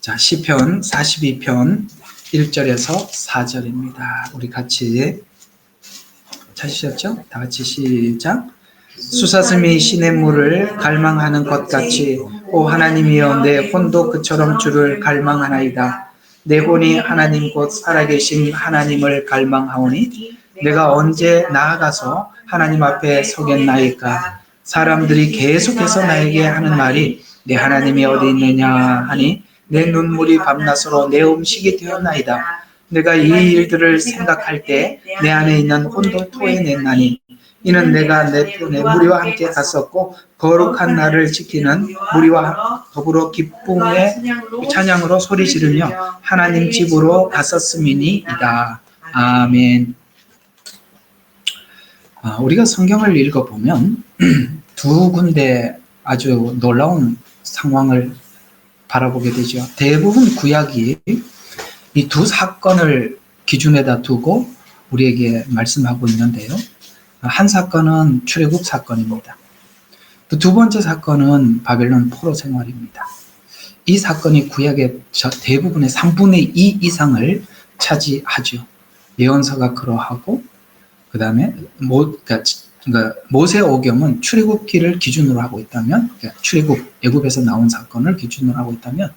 자, 시편 42편 1절에서 4절입니다. 우리 같이 찾으셨죠? 다 같이 시작. 수사슴이 시냇물을 갈망하는 것 같이 오 하나님이여 내 혼도 그처럼 주를 갈망하나이다. 내 혼이 하나님 곧 살아계신 하나님을 갈망하오니 내가 언제 나아가서 하나님 앞에 서겠나이까. 사람들이 계속해서 나에게 하는 말이 내 하나님이 어디 있느냐 하니 내 눈물이 밤낮으로 내 음식이 되었나이다. 내가 이 일들을 생각할 때 내 안에 있는 혼도 토해냈나니 이는 내가 내 편에 무리와 함께 갔었고 거룩한 날을 지키는 무리와 더불어 기쁨의 찬양으로 소리 지르며 하나님 집으로 갔었음이니이다. 아멘. 우리가 성경을 읽어보면 두 군데 아주 놀라운 상황을 바라보게 되죠. 대부분 구약이 이 두 사건을 기준에다 두고 우리에게 말씀하고 있는데요. 한 사건은 출애굽 사건입니다. 또 두 번째 사건은 바벨론 포로 생활입니다. 이 사건이 구약의 대부분의 3분의 2 이상을 차지하죠. 예언서가 그러하고 그 다음에 모세 오경은 출애굽기를 기준으로 하고 있다면, 출애굽 애굽에서 나온 사건을 기준으로 하고 있다면,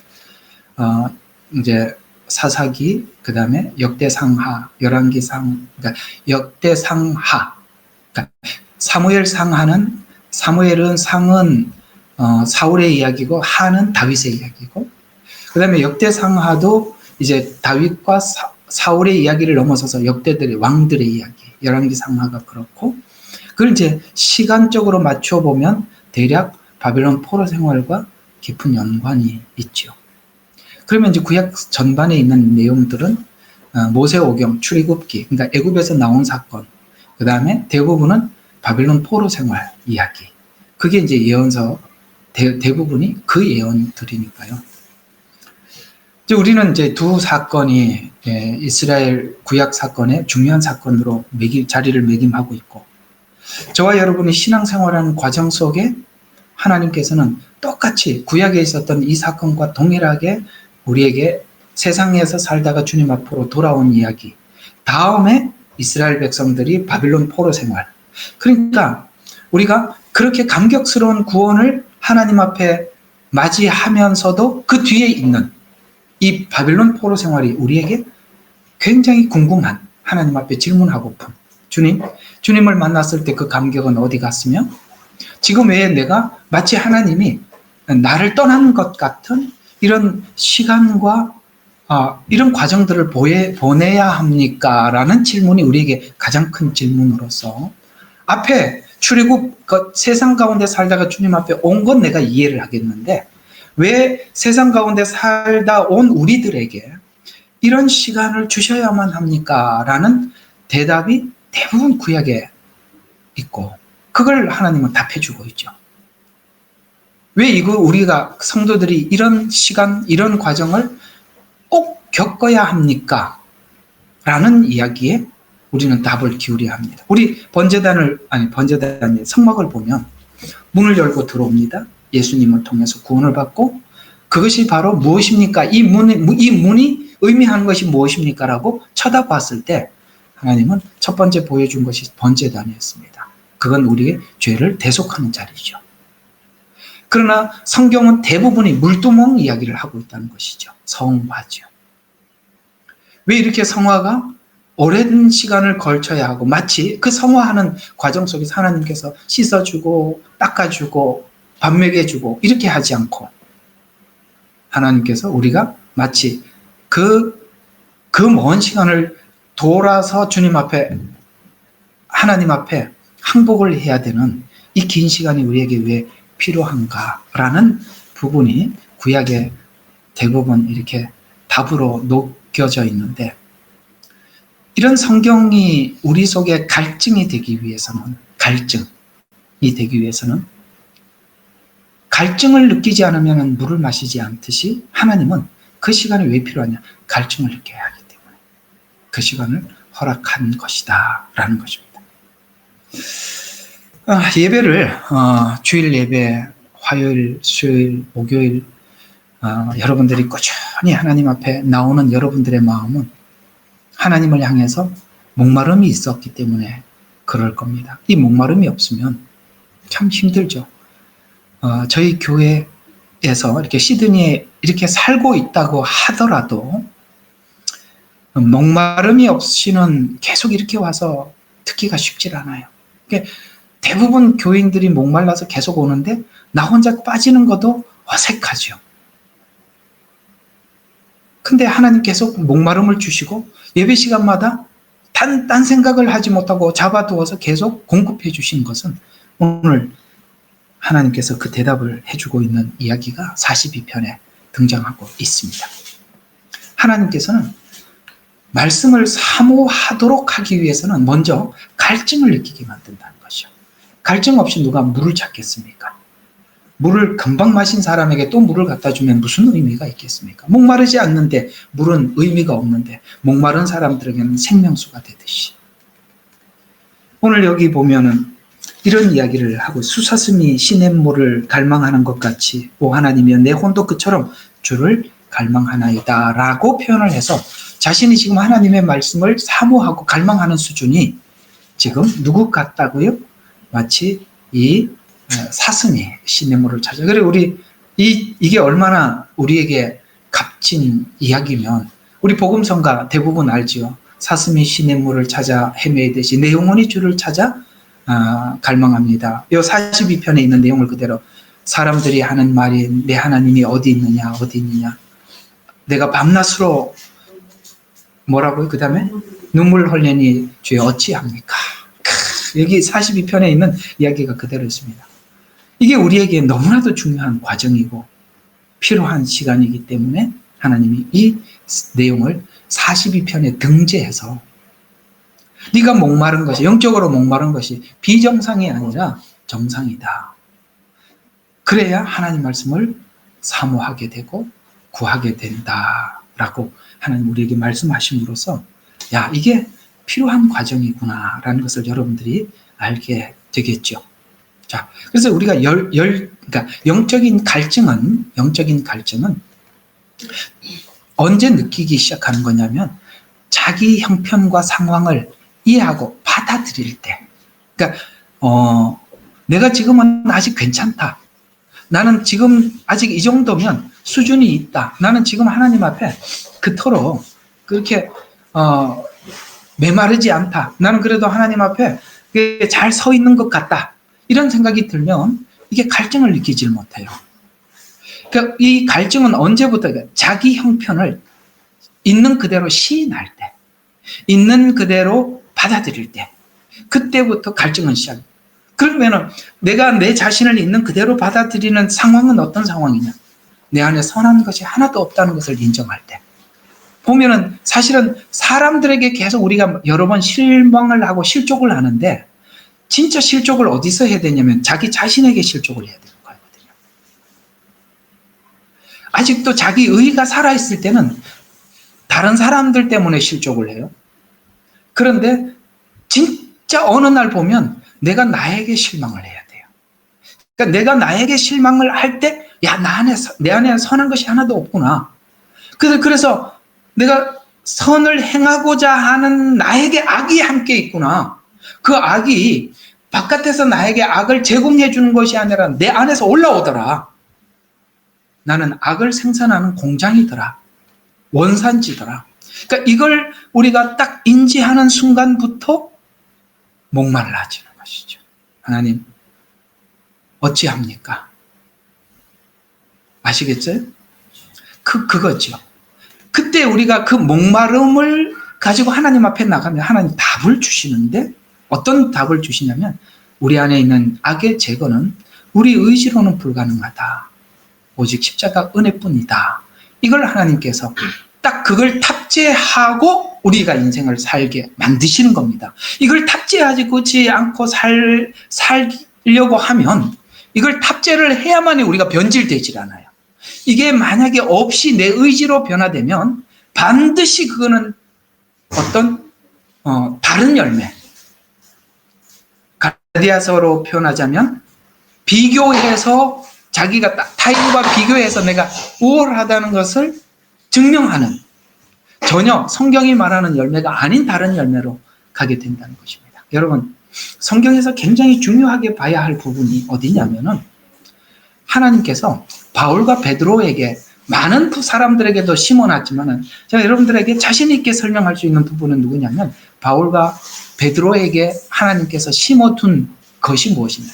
이제 사사기, 그 다음에 역대상하, 열왕기상, 그러니까 역대상하, 그러니까 사무엘은 상은 사울의 이야기고 하는 다윗의 이야기고, 그 다음에 역대상하도 이제 다윗과 사울의 이야기를 넘어서서 역대들의 왕들의 이야기, 열왕기상하가 그렇고, 그걸 이제 시간적으로 맞춰보면 대략 바벨론 포로 생활과 깊은 연관이 있죠. 그러면 이제 구약 전반에 있는 내용들은 모세오경, 출애굽기, 그러니까 애굽에서 나온 사건, 그 다음에 대부분은 바벨론 포로 생활 이야기. 그게 이제 예언서 대부분이 그 예언들이니까요. 이제 우리는 이제 두 사건이 이스라엘 구약 사건의 중요한 사건으로 자리를 매김하고 있고, 저와 여러분이 신앙생활하는 과정 속에 하나님께서는 똑같이 구약에 있었던 이 사건과 동일하게 우리에게 세상에서 살다가 주님 앞으로 돌아온 이야기, 다음에 이스라엘 백성들이 바빌론 포로 생활, 그러니까 우리가 그렇게 감격스러운 구원을 하나님 앞에 맞이하면서도 그 뒤에 있는 이 바빌론 포로 생활이 우리에게 굉장히 궁금한, 하나님 앞에 질문하고픈, 주님을 만났을 때 그 감격은 어디 갔으며, 지금 왜 내가 마치 하나님이 나를 떠나는 것 같은 이런 시간과 이런 과정들을 보내야 합니까? 라는 질문이 우리에게 가장 큰 질문으로서, 앞에 출애굽 세상 가운데 살다가 주님 앞에 온 건 내가 이해를 하겠는데 왜 세상 가운데 살다 온 우리들에게 이런 시간을 주셔야만 합니까? 라는 대답이 대부분 구약에 있고, 그걸 하나님은 답해주고 있죠. 왜 우리가 성도들이 이런 시간, 이런 과정을 꼭 겪어야 합니까? 라는 이야기에 우리는 답을 기울여야 합니다. 우리 성막을 보면 문을 열고 들어옵니다. 예수님을 통해서 구원을 받고, 그것이 바로 무엇입니까? 이 문이 의미하는 것이 무엇입니까? 라고 쳐다봤을 때 하나님은 첫 번째 보여준 것이 번제단이었습니다. 그건 우리의 죄를 대속하는 자리죠. 그러나 성경은 대부분이 물두멍 이야기를 하고 있다는 것이죠. 성화죠. 왜 이렇게 성화가 오랜 시간을 걸쳐야 하고, 마치 그 성화하는 과정 속에서 하나님께서 씻어주고 닦아주고 밥 먹여주고 이렇게 하지 않고, 하나님께서 우리가 마치 그 먼 시간을 돌아서 하나님 앞에 항복을 해야 되는 이 긴 시간이 우리에게 왜 필요한가라는 부분이 구약에 대부분 이렇게 답으로 녹여져 있는데, 이런 성경이 우리 속에 갈증이 되기 위해서는 갈증을 느끼지 않으면 물을 마시지 않듯이, 하나님은 그 시간이 왜 필요하냐? 갈증을 느껴야 하기 때문에 그 시간을 허락한 것이다 라는 것입니다. 예배를 주일 예배, 화요일, 수요일, 목요일 여러분들이 꾸준히 꾸준히 하나님 앞에 나오는 여러분들의 마음은 하나님을 향해서 목마름이 있었기 때문에 그럴 겁니다. 이 목마름이 없으면 참 힘들죠. 저희 교회에서 이렇게 시드니에 이렇게 살고 있다고 하더라도 목마름이 없이는 계속 이렇게 와서 듣기가 쉽지 않아요. 대부분 교인들이 목말라서 계속 오는데 나 혼자 빠지는 것도 어색하죠. 근데 하나님 계속 목마름을 주시고 예배 시간마다 딴 생각을 하지 못하고 잡아두어서 계속 공급해 주신 것은 오늘 하나님께서 그 대답을 해주고 있는 이야기가 42편에 등장하고 있습니다. 하나님께서는 말씀을 사모하도록 하기 위해서는 먼저 갈증을 느끼게 만든다는 것이죠. 갈증 없이 누가 물을 찾겠습니까? 물을 금방 마신 사람에게 또 물을 갖다 주면 무슨 의미가 있겠습니까? 목마르지 않는데 물은 의미가 없는데 목마른 사람들에게는 생명수가 되듯이. 오늘 여기 보면은 이런 이야기를 하고 수사슴이 시냇물을 갈망하는 것 같이 오 하나님이여 내 혼도 그처럼 주를 갈망하나이다 라고 표현을 해서 자신이 지금 하나님의 말씀을 사모하고 갈망하는 수준이 지금 누구 같다고요? 마치 이 사슴이 시냇물을 찾아. 그리고 우리 이게 얼마나 우리에게 값진 이야기면 우리 복음성가 대부분 알지요. 사슴이 시냇물을 찾아 헤매이듯이 내 영혼이 주를 찾아 갈망합니다. 이 42편에 있는 내용을 그대로 사람들이 하는 말이 내 하나님이 어디 있느냐 어디 있느냐. 내가 밤낮으로 뭐라고요? 그 다음에 눈물 흘리니 주여 어찌합니까? 여기 42편에 있는 이야기가 그대로 있습니다. 이게 우리에게 너무나도 중요한 과정이고 필요한 시간이기 때문에 하나님이 이 내용을 42편에 등재해서 네가 목마른 것이 영적으로 목마른 것이 비정상이 아니라 정상이다. 그래야 하나님 말씀을 사모하게 되고 구하게 된다라고 하나님 우리에게 말씀하심으로써 야 이게 필요한 과정이구나 라는 것을 여러분들이 알게 되겠죠. 자, 그래서 우리가 그러니까 영적인 갈증은 언제 느끼기 시작하는 거냐면 자기 형편과 상황을 이해하고 받아들일 때. 그러니까 내가 지금은 아직 괜찮다. 나는 지금 아직 이 정도면 수준이 있다. 나는 지금 하나님 앞에 그토록 그렇게 메마르지 않다. 나는 그래도 하나님 앞에 잘 서 있는 것 같다. 이런 생각이 들면 이게 갈증을 느끼질 못해요. 그러니까 이 갈증은 언제부터 자기 형편을 있는 그대로 시인할 때, 있는 그대로 받아들일 때, 그때부터 갈증은 시작해요. 그러면 내가 내 자신을 있는 그대로 받아들이는 상황은 어떤 상황이냐? 내 안에 선한 것이 하나도 없다는 것을 인정할 때. 보면은 사실은 사람들에게 계속 우리가 여러 번 실망을 하고 실족을 하는데 진짜 실족을 어디서 해야 되냐면 자기 자신에게 실족을 해야 되는 거거든요. 아직도 자기 의가 살아있을 때는 다른 사람들 때문에 실족을 해요. 그런데 진짜 어느 날 보면 내가 나에게 실망을 해야 돼요. 그러니까 내가 나에게 실망을 할 때 야, 내 안에 선한 것이 하나도 없구나. 그래서 내가 선을 행하고자 하는 나에게 악이 함께 있구나. 그 악이 바깥에서 나에게 악을 제공해 주는 것이 아니라 내 안에서 올라오더라. 나는 악을 생산하는 공장이더라. 원산지더라. 그러니까 이걸 우리가 딱 인지하는 순간부터 목말라지는 것이죠. 하나님, 어찌합니까? 아시겠어요? 그거죠. 그때 우리가 그 목마름을 가지고 하나님 앞에 나가면 하나님 답을 주시는데 어떤 답을 주시냐면 우리 안에 있는 악의 제거는 우리 의지로는 불가능하다. 오직 십자가 은혜뿐이다. 이걸 하나님께서 딱 그걸 탑재하고 우리가 인생을 살게 만드시는 겁니다. 이걸 탑재하지 않고 살려고 하면 이걸 탑재를 해야만이 우리가 변질되질 않아요. 이게 만약에 없이 내 의지로 변화되면 반드시 그거는 어떤 다른 열매. 갈라디아서로 표현하자면 비교해서 자기가 타인과 비교해서 내가 우월하다는 것을 증명하는, 전혀 성경이 말하는 열매가 아닌 다른 열매로 가게 된다는 것입니다. 여러분, 성경에서 굉장히 중요하게 봐야 할 부분이 어디냐면은, 하나님께서 바울과 베드로에게 많은 사람들에게도 심어놨지만은, 제가 여러분들에게 자신 있게 설명할 수 있는 부분은 누구냐면, 바울과 베드로에게 하나님께서 심어둔 것이 무엇이냐.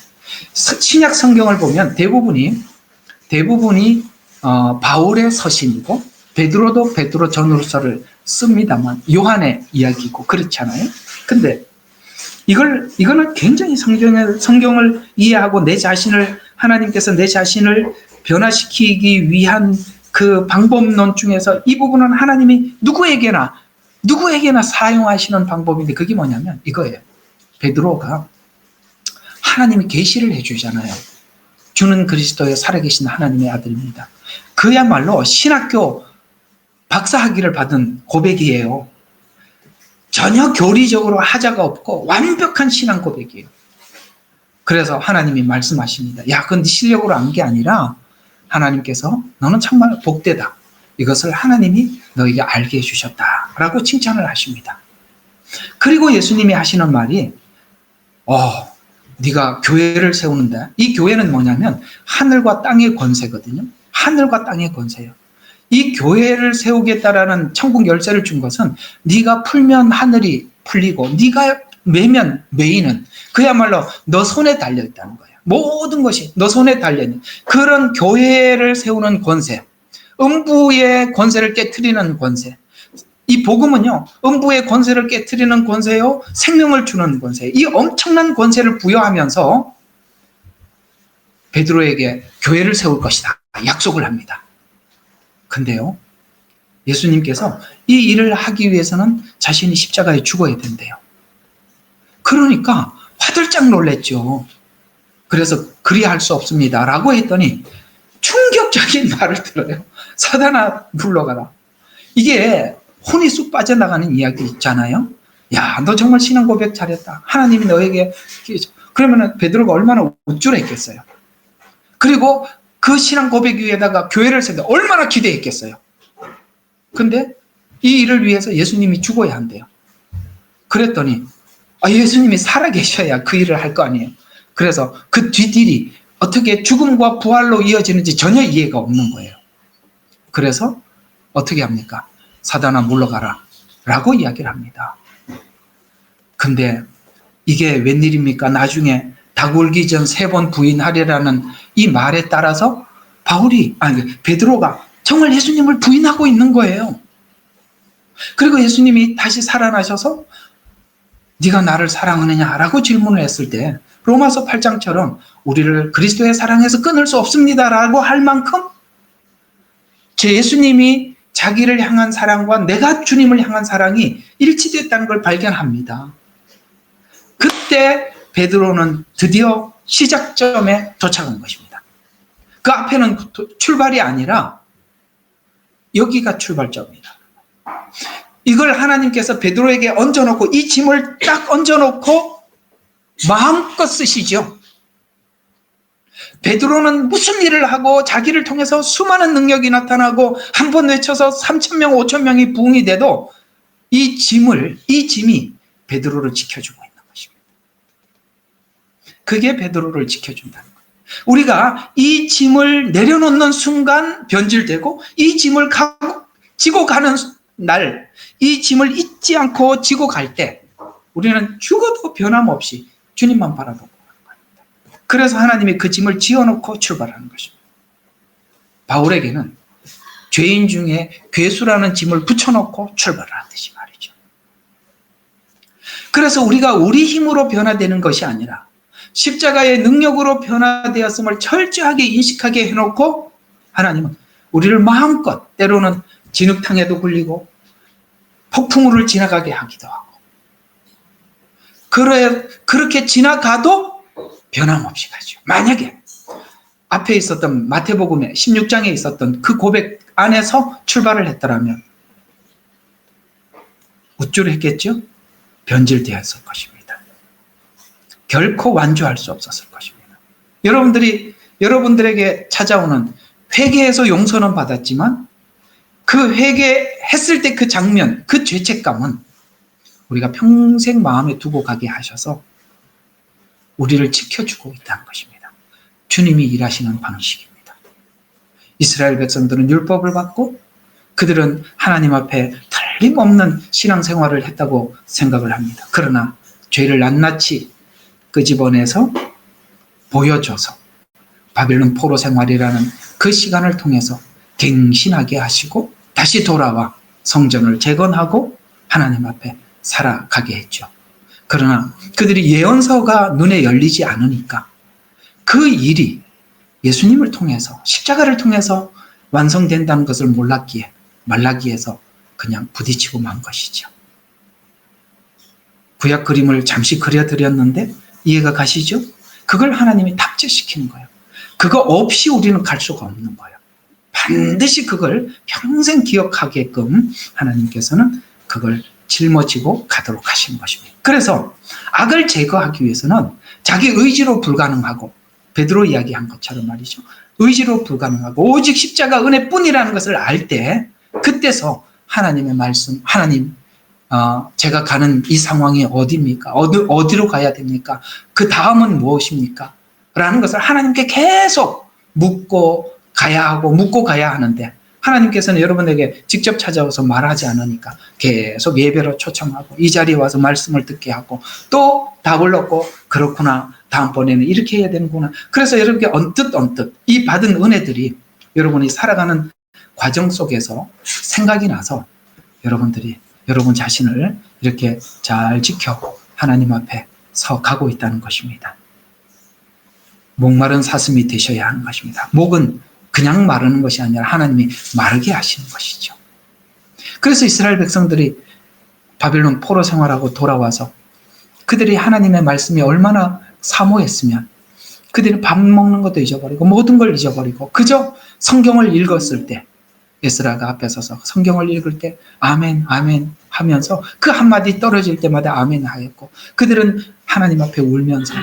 신약 성경을 보면 대부분이 바울의 서신이고, 베드로도 베드로 전후서를 씁니다만 요한의 이야기고 그렇잖아요. 근데 이거는 굉장히 성경을 이해하고 하나님께서 내 자신을 변화시키기 위한 그 방법론 중에서 이 부분은 하나님이 누구에게나 사용하시는 방법인데, 그게 뭐냐면 이거예요. 베드로가 하나님이 계시를 해주잖아요. 주는 그리스도의 살아계신 하나님의 아들입니다. 그야말로 신학교 박사학위를 받은 고백이에요. 전혀 교리적으로 하자가 없고 완벽한 신앙 고백이에요. 그래서 하나님이 말씀하십니다. 야, 그건 네 실력으로 한 게 아니라 하나님께서 너는 정말 복되다. 이것을 하나님이 너에게 알게 해주셨다라고 칭찬을 하십니다. 그리고 예수님이 하시는 말이 네가 교회를 세우는데, 이 교회는 뭐냐면 하늘과 땅의 권세거든요. 하늘과 땅의 권세예요. 이 교회를 세우겠다라는 천국 열쇠를 준 것은 네가 풀면 하늘이 풀리고 네가 매면 매이는, 그야말로 너 손에 달려있다는 거예요. 모든 것이 너 손에 달려있는 그런 교회를 세우는 권세, 음부의 권세를 깨트리는 권세. 이 복음은요, 음부의 권세를 깨트리는 권세요, 생명을 주는 권세, 이 엄청난 권세를 부여하면서 베드로에게 교회를 세울 것이다 약속을 합니다. 근데요, 예수님께서 이 일을 하기 위해서는 자신이 십자가에 죽어야 된대요. 그러니까 화들짝 놀랬죠. 그래서 그리할 수 없습니다 라고 했더니 충격적인 말을 들어요. 사단아 물러가라. 이게 혼이 쑥 빠져나가는 이야기 있잖아요. 야, 너 정말 신앙 고백 잘했다. 하나님이 너에게. 그러면 베드로가 얼마나 우쭐했겠어요. 그리고 그 신앙 고백 위에다가 교회를 세우는데 얼마나 기대했겠어요. 근데 이 일을 위해서 예수님이 죽어야 한대요. 그랬더니 예수님이 살아계셔야 그 일을 할 거 아니에요. 그래서 그 뒷일이 어떻게 죽음과 부활로 이어지는지 전혀 이해가 없는 거예요. 그래서 어떻게 합니까? 사단아 물러가라 라고 이야기를 합니다. 근데 이게 웬일입니까? 나중에 닭 울기 전 3번 부인하리라는 이 말에 따라서 베드로가 정말 예수님을 부인하고 있는 거예요. 그리고 예수님이 다시 살아나셔서 네가 나를 사랑하느냐라고 질문을 했을 때 로마서 8장처럼 우리를 그리스도의 사랑에서 끊을 수 없습니다라고 할 만큼 제 예수님이 자기를 향한 사랑과 내가 주님을 향한 사랑이 일치됐다는 걸 발견합니다. 그때 베드로는 드디어 시작점에 도착한 것입니다. 그 앞에는 출발이 아니라 여기가 출발점입니다. 이걸 하나님께서 베드로에게 얹어놓고, 이 짐을 딱 얹어놓고 마음껏 쓰시죠. 베드로는 무슨 일을 하고 자기를 통해서 수많은 능력이 나타나고 한 번 외쳐서 3,000명, 5,000명이 부흥이 돼도 이 짐이 베드로를 지켜주고 있는 것입니다. 그게 베드로를 지켜준다는 거예요. 우리가 이 짐을 내려놓는 순간 변질되고, 이 짐을 지고 가는 날, 이 짐을 잊지 않고 지고 갈 때 우리는 죽어도 변함없이 주님만 바라보고 가는 겁니다. 그래서 하나님이 그 짐을 지어놓고 출발하는 것입니다. 바울에게는 죄인 중에 괴수라는 짐을 붙여놓고 출발을 하듯이 말이죠. 그래서 우리가 우리 힘으로 변화되는 것이 아니라 십자가의 능력으로 변화되었음을 철저하게 인식하게 해놓고, 하나님은 우리를 마음껏 때로는 진흙탕에도 굴리고 폭풍우를 지나가게 하기도 하고, 그렇게 지나가도 변함없이 가죠. 만약에 앞에 있었던 마태복음의 16장에 있었던 그 고백 안에서 출발을 했더라면 우쭐했겠죠? 변질되었을 것입니다. 결코 완주할 수 없었을 것입니다. 여러분들에게 찾아오는 회개에서 용서는 받았지만 그 회개했을 때 그 장면, 그 죄책감은 우리가 평생 마음에 두고 가게 하셔서 우리를 지켜주고 있다는 것입니다. 주님이 일하시는 방식입니다. 이스라엘 백성들은 율법을 받고 그들은 하나님 앞에 틀림없는 신앙생활을 했다고 생각을 합니다. 그러나 죄를 낱낱이 끄집어내서 보여줘서 바벨론 포로 생활이라는 그 시간을 통해서 갱신하게 하시고 다시 돌아와 성전을 재건하고 하나님 앞에 살아가게 했죠. 그러나 그들이 예언서가 눈에 열리지 않으니까 그 일이 예수님을 통해서 십자가를 통해서 완성된다는 것을 몰랐기에 말라기에서 그냥 부딪히고 만 것이죠. 구약 그림을 잠시 그려드렸는데 이해가 가시죠? 그걸 하나님이 탑재시키는 거예요. 그거 없이 우리는 갈 수가 없는 거예요. 반드시 그걸 평생 기억하게끔 하나님께서는 그걸 짊어지고 가도록 하시는 것입니다. 그래서 악을 제거하기 위해서는 자기 의지로 불가능하고 베드로 이야기한 것처럼 말이죠. 의지로 불가능하고 오직 십자가 은혜뿐이라는 것을 알 때 그때서 하나님의 말씀, 하나님 제가 가는 이 상황이 어디입니까? 어디로 가야 됩니까? 그 다음은 무엇입니까? 라는 것을 하나님께 계속 묻고 가야 하고 묻고 가야 하는데 하나님께서는 여러분에게 직접 찾아와서 말하지 않으니까 계속 예배로 초청하고 이 자리에 와서 말씀을 듣게 하고 또 답을 얻고 그렇구나 다음번에는 이렇게 해야 되는구나. 그래서 여러분께 언뜻 이 받은 은혜들이 여러분이 살아가는 과정 속에서 생각이 나서 여러분들이 여러분 자신을 이렇게 잘 지켜 하나님 앞에 서 가고 있다는 것입니다. 목마른 사슴이 되셔야 하는 것입니다. 목은 그냥 마르는 것이 아니라 하나님이 마르게 하시는 것이죠. 그래서 이스라엘 백성들이 바벨론 포로 생활하고 돌아와서 그들이 하나님의 말씀이 얼마나 사모했으면 그들이 밥 먹는 것도 잊어버리고 모든 걸 잊어버리고 그저 성경을 읽었을 때 에스라가 앞에 서서 성경을 읽을 때 아멘 아멘 하면서 그 한마디 떨어질 때마다 아멘 하였고 그들은 하나님 앞에 울면서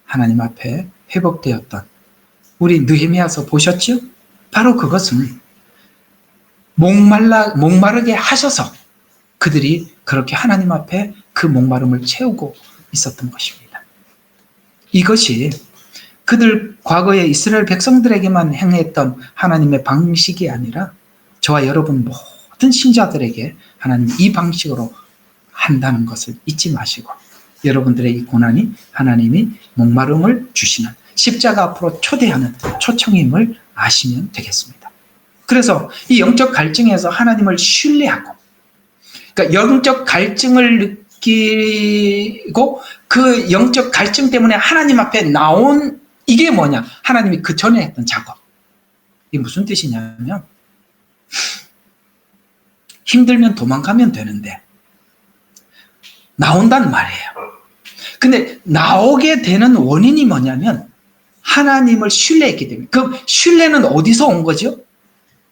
하나님 앞에 회복되었던 우리 느헤미야서 보셨죠? 바로 그것은 목마르게 하셔서 그들이 그렇게 하나님 앞에 그 목마름을 채우고 있었던 것입니다. 이것이 그들 과거에 이스라엘 백성들에게만 행했던 하나님의 방식이 아니라 저와 여러분 모든 신자들에게 하나님 이 방식으로 한다는 것을 잊지 마시고 여러분들의 이 고난이 하나님이 목마름을 주시는 십자가 앞으로 초대하는 초청임을 아시면 되겠습니다. 그래서 이 영적 갈증에서 하나님을 신뢰하고 그러니까 영적 갈증을 느끼고 그 영적 갈증 때문에 하나님 앞에 나온 이게 뭐냐? 하나님이 그 전에 했던 작업. 이게 무슨 뜻이냐면 힘들면 도망가면 되는데 나온단 말이에요. 근데 나오게 되는 원인이 뭐냐면 하나님을 신뢰했기 때문에. 그 신뢰는 어디서 온 거죠?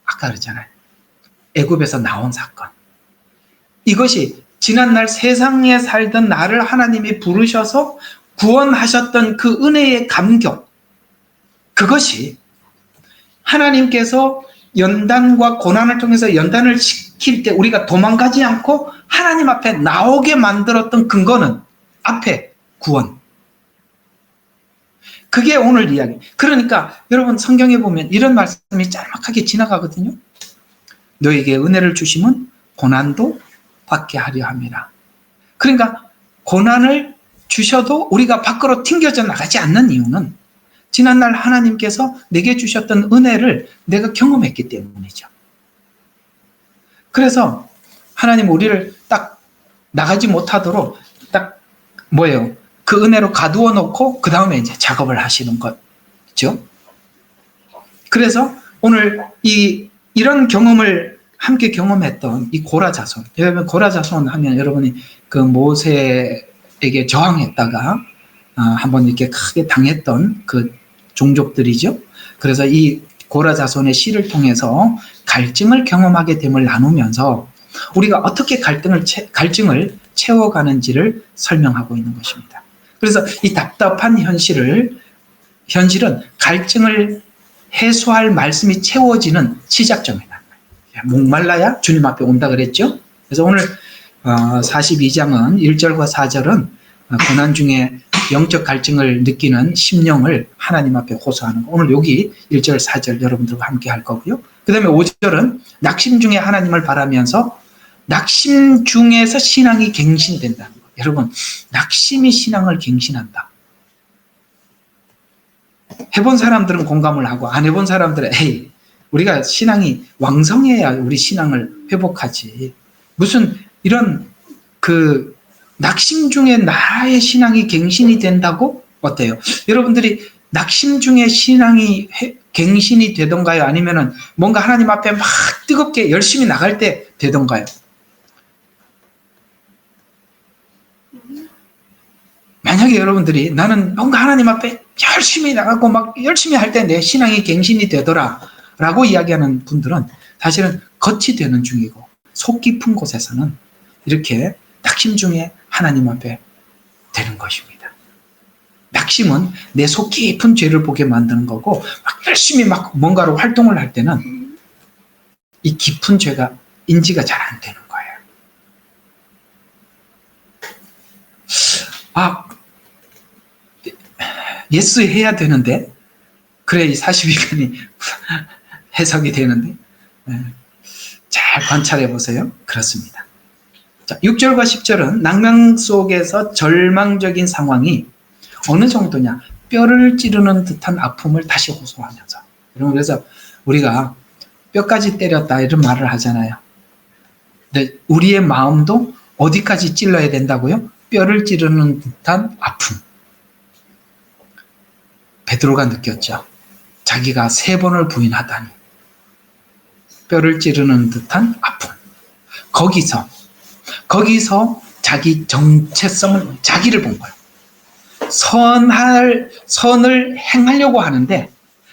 아까 그랬잖아요. 애굽에서 나온 사건. 이것이 지난날 세상에 살던 나를 하나님이 부르셔서 구원하셨던 그 은혜의 감격. 그것이 하나님께서 연단과 고난을 통해서 연단을 시킬 때 우리가 도망가지 않고 하나님 앞에 나오게 만들었던 근거는 앞에 구원. 그게 오늘 이야기. 그러니까 여러분 성경에 보면 이런 말씀이 짤막하게 지나가거든요. 너에게 은혜를 주시면 고난도 받게 하려 함이라. 그러니까 고난을 주셔도 우리가 밖으로 튕겨져 나가지 않는 이유는 지난날 하나님께서 내게 주셨던 은혜를 내가 경험했기 때문이죠. 그래서 하나님 우리를 딱 나가지 못하도록 딱 뭐예요? 그 은혜로 가두어 놓고 그 다음에 이제 작업을 하시는 거죠. 그래서 오늘 이런 경험을 함께 경험했던 이 고라 자손, 여러분 고라 자손 하면 여러분이 그 모세에게 저항했다가 한번 이렇게 크게 당했던 그 종족들이죠. 그래서 이 고라 자손의 시를 통해서 갈증을 경험하게 됨을 나누면서 우리가 어떻게 갈증을 채워가는지를 설명하고 있는 것입니다. 그래서 이 답답한 현실은 갈증을 해소할 말씀이 채워지는 시작점이다. 목말라야 주님 앞에 온다 그랬죠. 그래서 오늘 42장은 1절과 4절은 고난 중에 영적 갈증을 느끼는 심령을 하나님 앞에 호소하는 거. 오늘 여기 1절, 4절 여러분들과 함께 할 거고요. 그 다음에 5절은 낙심 중에 하나님을 바라면서 낙심 중에서 신앙이 갱신된다는 거. 여러분, 낙심이 신앙을 갱신한다. 해본 사람들은 공감을 하고 안 해본 사람들은 에이, 우리가 신앙이 왕성해야 우리 신앙을 회복하지. 무슨 이런 낙심 중에 나의 신앙이 갱신이 된다고? 어때요? 여러분들이 낙심 중에 신앙이 갱신이 되던가요? 아니면은 뭔가 하나님 앞에 막 뜨겁게 열심히 나갈 때 되던가요? 만약에 여러분들이 나는 뭔가 하나님 앞에 열심히 나가고 막 열심히 할 때 내 신앙이 갱신이 되더라 라고 이야기하는 분들은 사실은 겉이 되는 중이고 속 깊은 곳에서는 이렇게 낙심 중에 하나님 앞에 되는 것입니다. 낙심은 내 속 깊은 죄를 보게 만드는 거고 막 열심히 막 뭔가로 활동을 할 때는 이 깊은 죄가 인지가 잘 안 되는 거예요. 예스 해야 되는데 그래 이 42편이 해석이 되는데 잘 관찰해 보세요. 그렇습니다. 자, 6절과 10절은 낭만 속에서 절망적인 상황이 어느 정도냐, 뼈를 찌르는 듯한 아픔을 다시 호소하면서. 여러분, 그래서 우리가 뼈까지 때렸다 이런 말을 하잖아요. 근데 우리의 마음도 어디까지 찔러야 된다고요? 뼈를 찌르는 듯한 아픔. 베드로가 느꼈죠. 자기가 3번을 부인하다니. 뼈를 찌르는 듯한 아픔. 거기서 자기 정체성을, 자기를 본 거예요. 선을 행하려고 하는데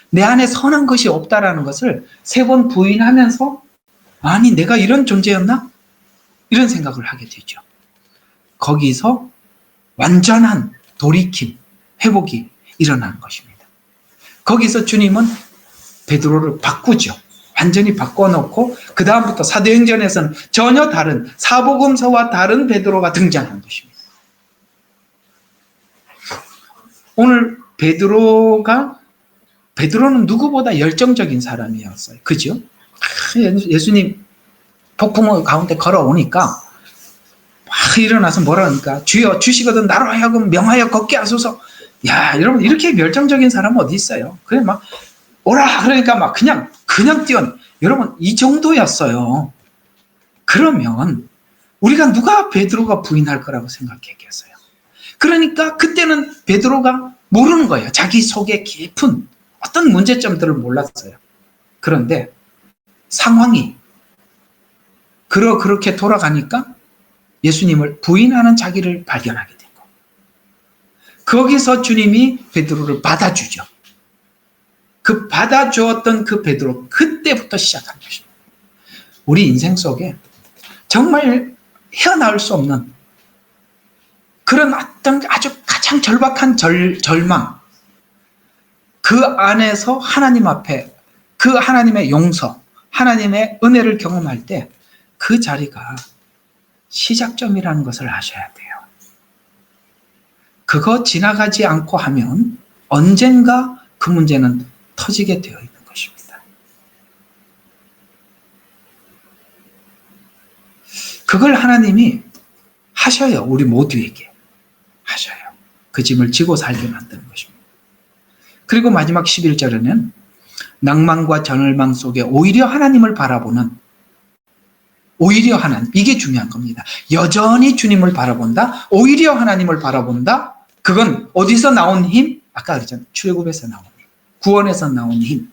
내 안에 선한 것이 없다라는 것을 3번 부인하면서 아니 내가 이런 존재였나? 이런 생각을 하게 되죠. 거기서 완전한 돌이킴, 회복이 일어나는 것입니다. 거기서 주님은 베드로를 바꾸죠. 완전히 바꿔놓고 그 다음부터 사도행전에서는 전혀 다른 사복음서와 다른 베드로가 등장한 것입니다. 오늘 베드로는 누구보다 열정적인 사람이었어요. 그죠? 예수님 폭풍 가운데 걸어오니까 막 일어나서 뭐라 하니까 주여 주시거든 나로 하여금 명하여 걷게 하소서. 야, 여러분 이렇게 열정적인 사람 어디 있어요? 그래 막 오라 그러니까 막 그냥 뛰어. 여러분 이 정도였어요. 그러면 우리가 누가 베드로가 부인할 거라고 생각했겠어요? 그러니까 그때는 베드로가 모르는 거예요. 자기 속에 깊은 어떤 문제점들을 몰랐어요. 그런데 상황이 그렇게 돌아가니까 예수님을 부인하는 자기를 발견하게 된 거예요. 거기서 주님이 베드로를 받아주죠. 그 받아주었던 그 베드로, 그때부터 시작한 것입니다. 우리 인생 속에 정말 헤어나올 수 없는 그런 어떤 아주 가장 절박한 절망, 그 안에서 하나님 앞에 그 하나님의 용서, 하나님의 은혜를 경험할 때 그 자리가 시작점이라는 것을 아셔야 돼요. 그거 지나가지 않고 하면 언젠가 그 문제는 터지게 되어 있는 것입니다. 그걸 하나님이 하셔요. 우리 모두에게 하셔요. 그 짐을 지고 살게 만드는 것입니다. 그리고 마지막 11절에는 낭만과 절망 속에 오히려 하나님을 바라보는, 오히려 하나님, 이게 중요한 겁니다. 여전히 주님을 바라본다, 오히려 하나님을 바라본다. 그건 어디서 나온 힘? 아까 그랬잖아요. 출애굽에서 나온 힘, 구원에서 나온 힘.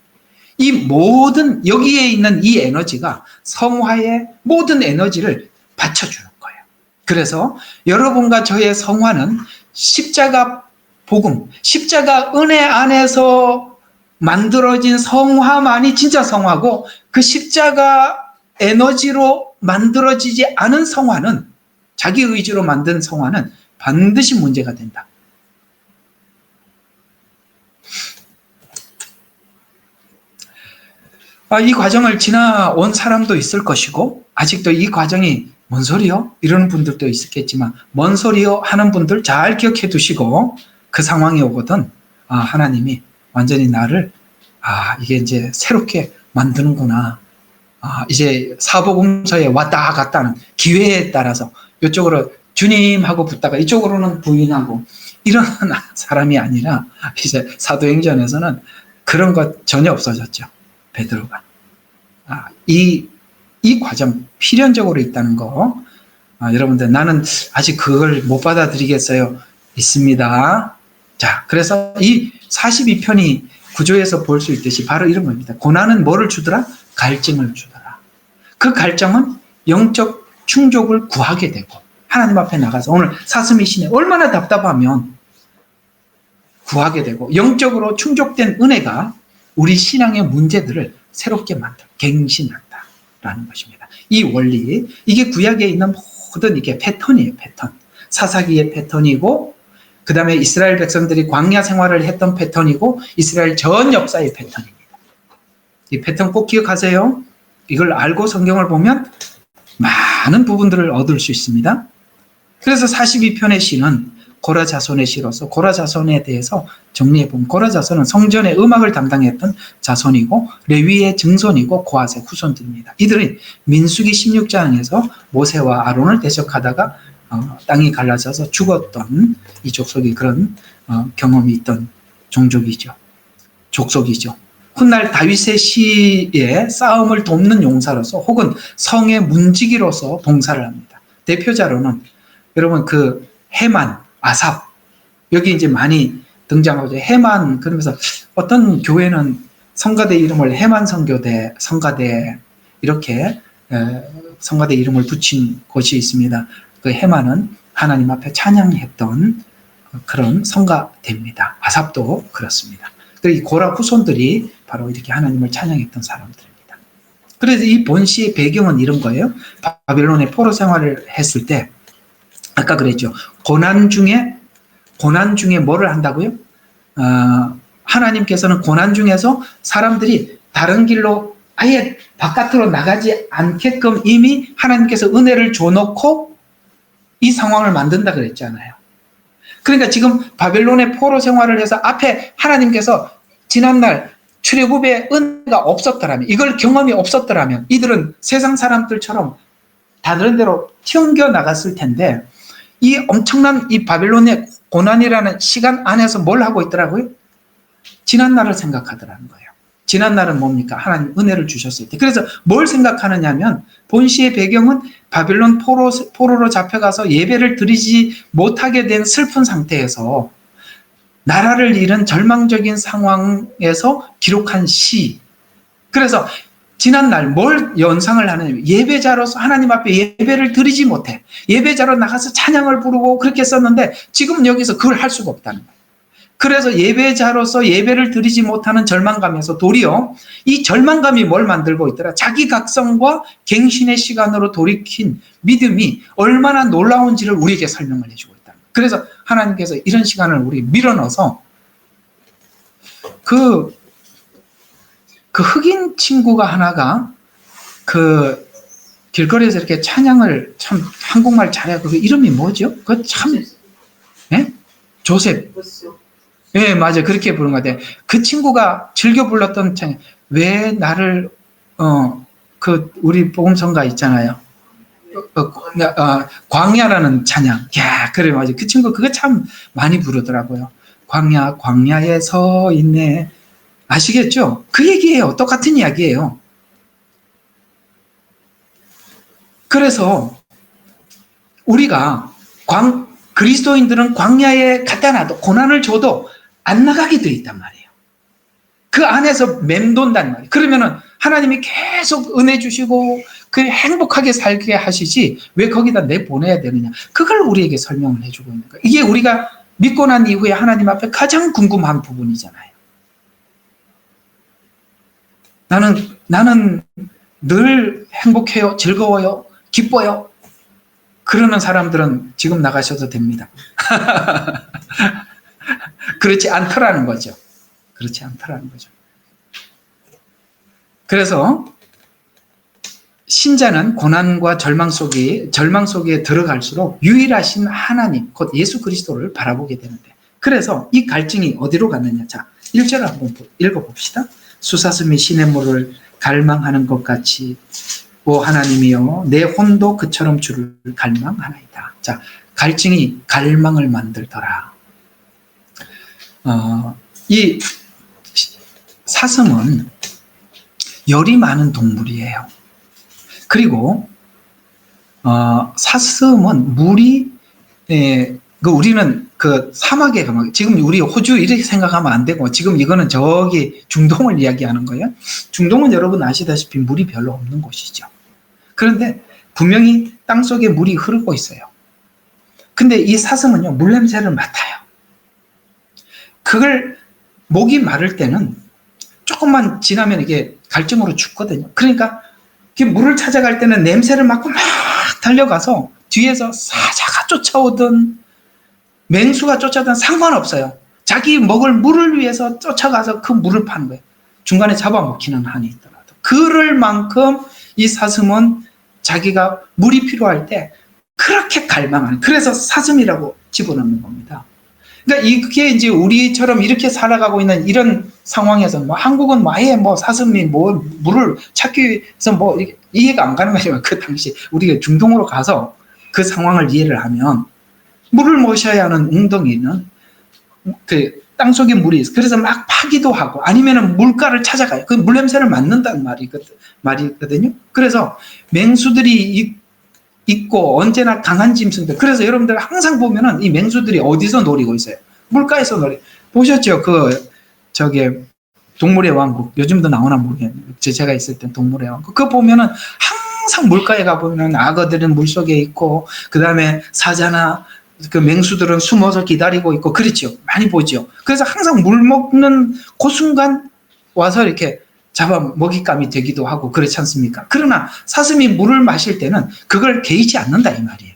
이 모든 여기에 있는 이 에너지가 성화의 모든 에너지를 받쳐주는 거예요. 그래서 여러분과 저의 성화는 십자가 복음, 십자가 은혜 안에서 만들어진 성화만이 진짜 성화고, 그 십자가 에너지로 만들어지지 않은 성화는, 자기 의지로 만든 성화는 반드시 문제가 된다. 이 과정을 지나온 사람도 있을 것이고 아직도 이 과정이 뭔 소리요? 이러는 분들도 있겠지만 뭔 소리요? 하는 분들 잘 기억해 두시고 그 상황이 오거든 하나님이 완전히 나를 이게 이제 새롭게 만드는구나. 이제 사복음서에 왔다 갔다 하는 기회에 따라서 이쪽으로 주님하고 붙다가 이쪽으로는 부인하고 이런 사람이 아니라 이제 사도행전에서는 그런 것 전혀 없어졌죠. 베드로가. 이 과정 필연적으로 있다는 거. 여러분들 나는 아직 그걸 못 받아들이겠어요. 있습니다. 자, 그래서 이 42편이 구조에서 볼 수 있듯이 바로 이런 겁니다. 고난은 뭐를 주더라? 갈증을 주더라. 그 갈증은 영적 충족을 구하게 되고 하나님 앞에 나가서 오늘 사슴이 시내 얼마나 답답하면 구하게 되고 영적으로 충족된 은혜가 우리 신앙의 문제들을 새롭게 만들어 갱신한다라는 것입니다. 이 원리, 이게 구약에 있는 모든 이게 패턴이에요. 패턴. 사사기의 패턴이고 그 다음에 이스라엘 백성들이 광야 생활을 했던 패턴이고 이스라엘 전 역사의 패턴입니다. 이 패턴 꼭 기억하세요. 이걸 알고 성경을 보면 많은 부분들을 얻을 수 있습니다. 그래서 42편의 시는 고라 자손의 시로서 고라 자손에 대해서 정리해보면 고라 자손은 성전의 음악을 담당했던 자손이고 레위의 증손이고 고핫의 후손들입니다. 이들은 민수기 16장에서 모세와 아론을 대적하다가 땅이 갈라져서 죽었던 이 족속이 그런 경험이 있던 종족이죠. 족속이죠. 훗날 다윗의 시에 싸움을 돕는 용사로서 혹은 성의 문지기로서 봉사를 합니다. 대표자로는 여러분 그 헤만, 아삽 여기 이제 많이 등장하죠. 헤만 그러면서 어떤 교회는 성가대 이름을 헤만 성교대, 성가대 이렇게 성가대 이름을 붙인 곳이 있습니다. 그 헤만은 하나님 앞에 찬양했던 그런 성가대입니다. 아삽도 그렇습니다. 이 고라 후손들이 바로 이렇게 하나님을 찬양했던 사람들입니다. 그래서 이 본시의 배경은 이런 거예요. 바벨론의 포로 생활을 했을 때 아까 그랬죠. 고난 중에 뭐를 한다고요? 하나님께서는 고난 중에서 사람들이 다른 길로 아예 바깥으로 나가지 않게끔 이미 하나님께서 은혜를 줘놓고 이 상황을 만든다 그랬잖아요. 그러니까 지금 바벨론의 포로 생활을 해서 앞에 하나님께서 지난날 출애굽의 은혜가 없었더라면 이걸 경험이 없었더라면 이들은 세상 사람들처럼 다른 데로 튀어나가 나갔을 텐데 이 엄청난 이 바벨론의 고난이라는 시간 안에서 뭘 하고 있더라고요? 지난날을 생각하더라는 거예요. 지난날은 뭡니까? 하나님 은혜를 주셨을 때. 그래서 뭘 생각하느냐면 본시의 배경은 바벨론 포로로 잡혀가서 예배를 드리지 못하게 된 슬픈 상태에서 나라를 잃은 절망적인 상황에서 기록한 시. 그래서 지난날 뭘 연상을 하느냐면 예배자로서 하나님 앞에 예배를 드리지 못해. 예배자로 나가서 찬양을 부르고 그렇게 썼는데 지금 여기서 그걸 할 수가 없다는 거예요. 그래서 예배자로서 예배를 드리지 못하는 절망감에서 도리어 이 절망감이 뭘 만들고 있더라? 자기 각성과 갱신의 시간으로 돌이킨 믿음이 얼마나 놀라운지를 우리에게 설명을 해주고 있다. 그래서 하나님께서 이런 시간을 우리 밀어넣어서 그 흑인 친구가 하나가 그 길거리에서 이렇게 찬양을 참 한국말 잘해요. 그 이름이 뭐죠? 그 참, 예? 조셉. 예, 맞아요. 그렇게 부른 것 같아요. 그 친구가 즐겨 불렀던 찬양, 왜 나를, 우리 복음성가 있잖아요. 광야라는 찬양. 야, 그래, 맞아요. 그 친구 그거 참 많이 부르더라고요. 광야에 서 있네. 아시겠죠? 그 얘기예요. 똑같은 이야기예요. 그래서 우리가 그리스도인들은 광야에 갖다 놔도 고난을 줘도 안 나가게 돼 있단 말이에요. 그 안에서 맴돈단 말이에요. 그러면은 하나님이 계속 은혜 주시고 그 행복하게 살게 하시지 왜 거기다 내보내야 되느냐. 그걸 우리에게 설명을 해주고 있는 거예요. 이게 우리가 믿고 난 이후에 하나님 앞에 가장 궁금한 부분이잖아요. 나는 늘 행복해요, 즐거워요, 기뻐요. 그러는 사람들은 지금 나가셔도 됩니다. 그렇지 않더라는 거죠. 그렇지 않더라는 거죠. 그래서 신자는 고난과 절망 속에 들어갈수록 유일하신 하나님, 곧 예수 그리스도를 바라보게 되는데, 그래서 이 갈증이 어디로 갔느냐. 자, 1절 한번 읽어봅시다. 수사슴이 시냇물을 갈망하는 것 같이 오 하나님이여 내 혼도 그처럼 주를 갈망하나이다. 자, 갈증이 갈망을 만들더라. 이 사슴은 열이 많은 동물이에요. 그리고 사슴은 물이 우리는 그 사막에 가면 지금 우리 호주 이렇게 생각하면 안 되고, 지금 이거는 저기 중동을 이야기하는 거예요. 중동은 여러분 아시다시피 물이 별로 없는 곳이죠. 그런데 분명히 땅속에 물이 흐르고 있어요. 근데 이 사슴은요, 물 냄새를 맡아요. 그걸 목이 마를 때는 조금만 지나면 이게 갈증으로 죽거든요. 그러니까 물을 찾아갈 때는 냄새를 맡고 막 달려가서 뒤에서 사자가 쫓아오든 맹수가 쫓아오든 상관없어요. 자기 먹을 물을 위해서 쫓아가서 그 물을 파는 거예요. 중간에 잡아먹히는 한이 있더라도. 그럴 만큼 이 사슴은 자기가 물이 필요할 때 그렇게 갈망하는, 그래서 사슴이라고 집어넣는 겁니다. 그러니까 이게 이제 우리처럼 이렇게 살아가고 있는 이런 상황에서 한국은 아예 사슴이 물을 찾기 위해서 이해가 안 가는 거죠. 그 당시 우리가 중동으로 가서 그 상황을 이해를 하면 물을 마셔야 하는 웅덩이는 그 땅속에 물이 있어. 그래서 막 파기도 하고 아니면은 물가를 찾아가요. 그 물 냄새를 맡는다는 말이거든요. 그래서 맹수들이 있고 언제나 강한 짐승들. 그래서 여러분들 항상 보면은 이 맹수들이 어디서 노리고 있어요? 물가에서 보셨죠? 동물의 왕국. 요즘도 나오나 모르겠네요. 제가 있을 땐 동물의 왕국. 그거 보면은 항상 물가에 가보면은 악어들은 물속에 있고, 그 다음에 사자나 그 맹수들은 숨어서 기다리고 있고, 그렇죠. 많이 보죠. 그래서 항상 물 먹는 그 순간 와서 이렇게 잡아 먹잇감이 되기도 하고 그렇지 않습니까? 그러나 사슴이 물을 마실 때는 그걸 개의치 않는다 이 말이에요.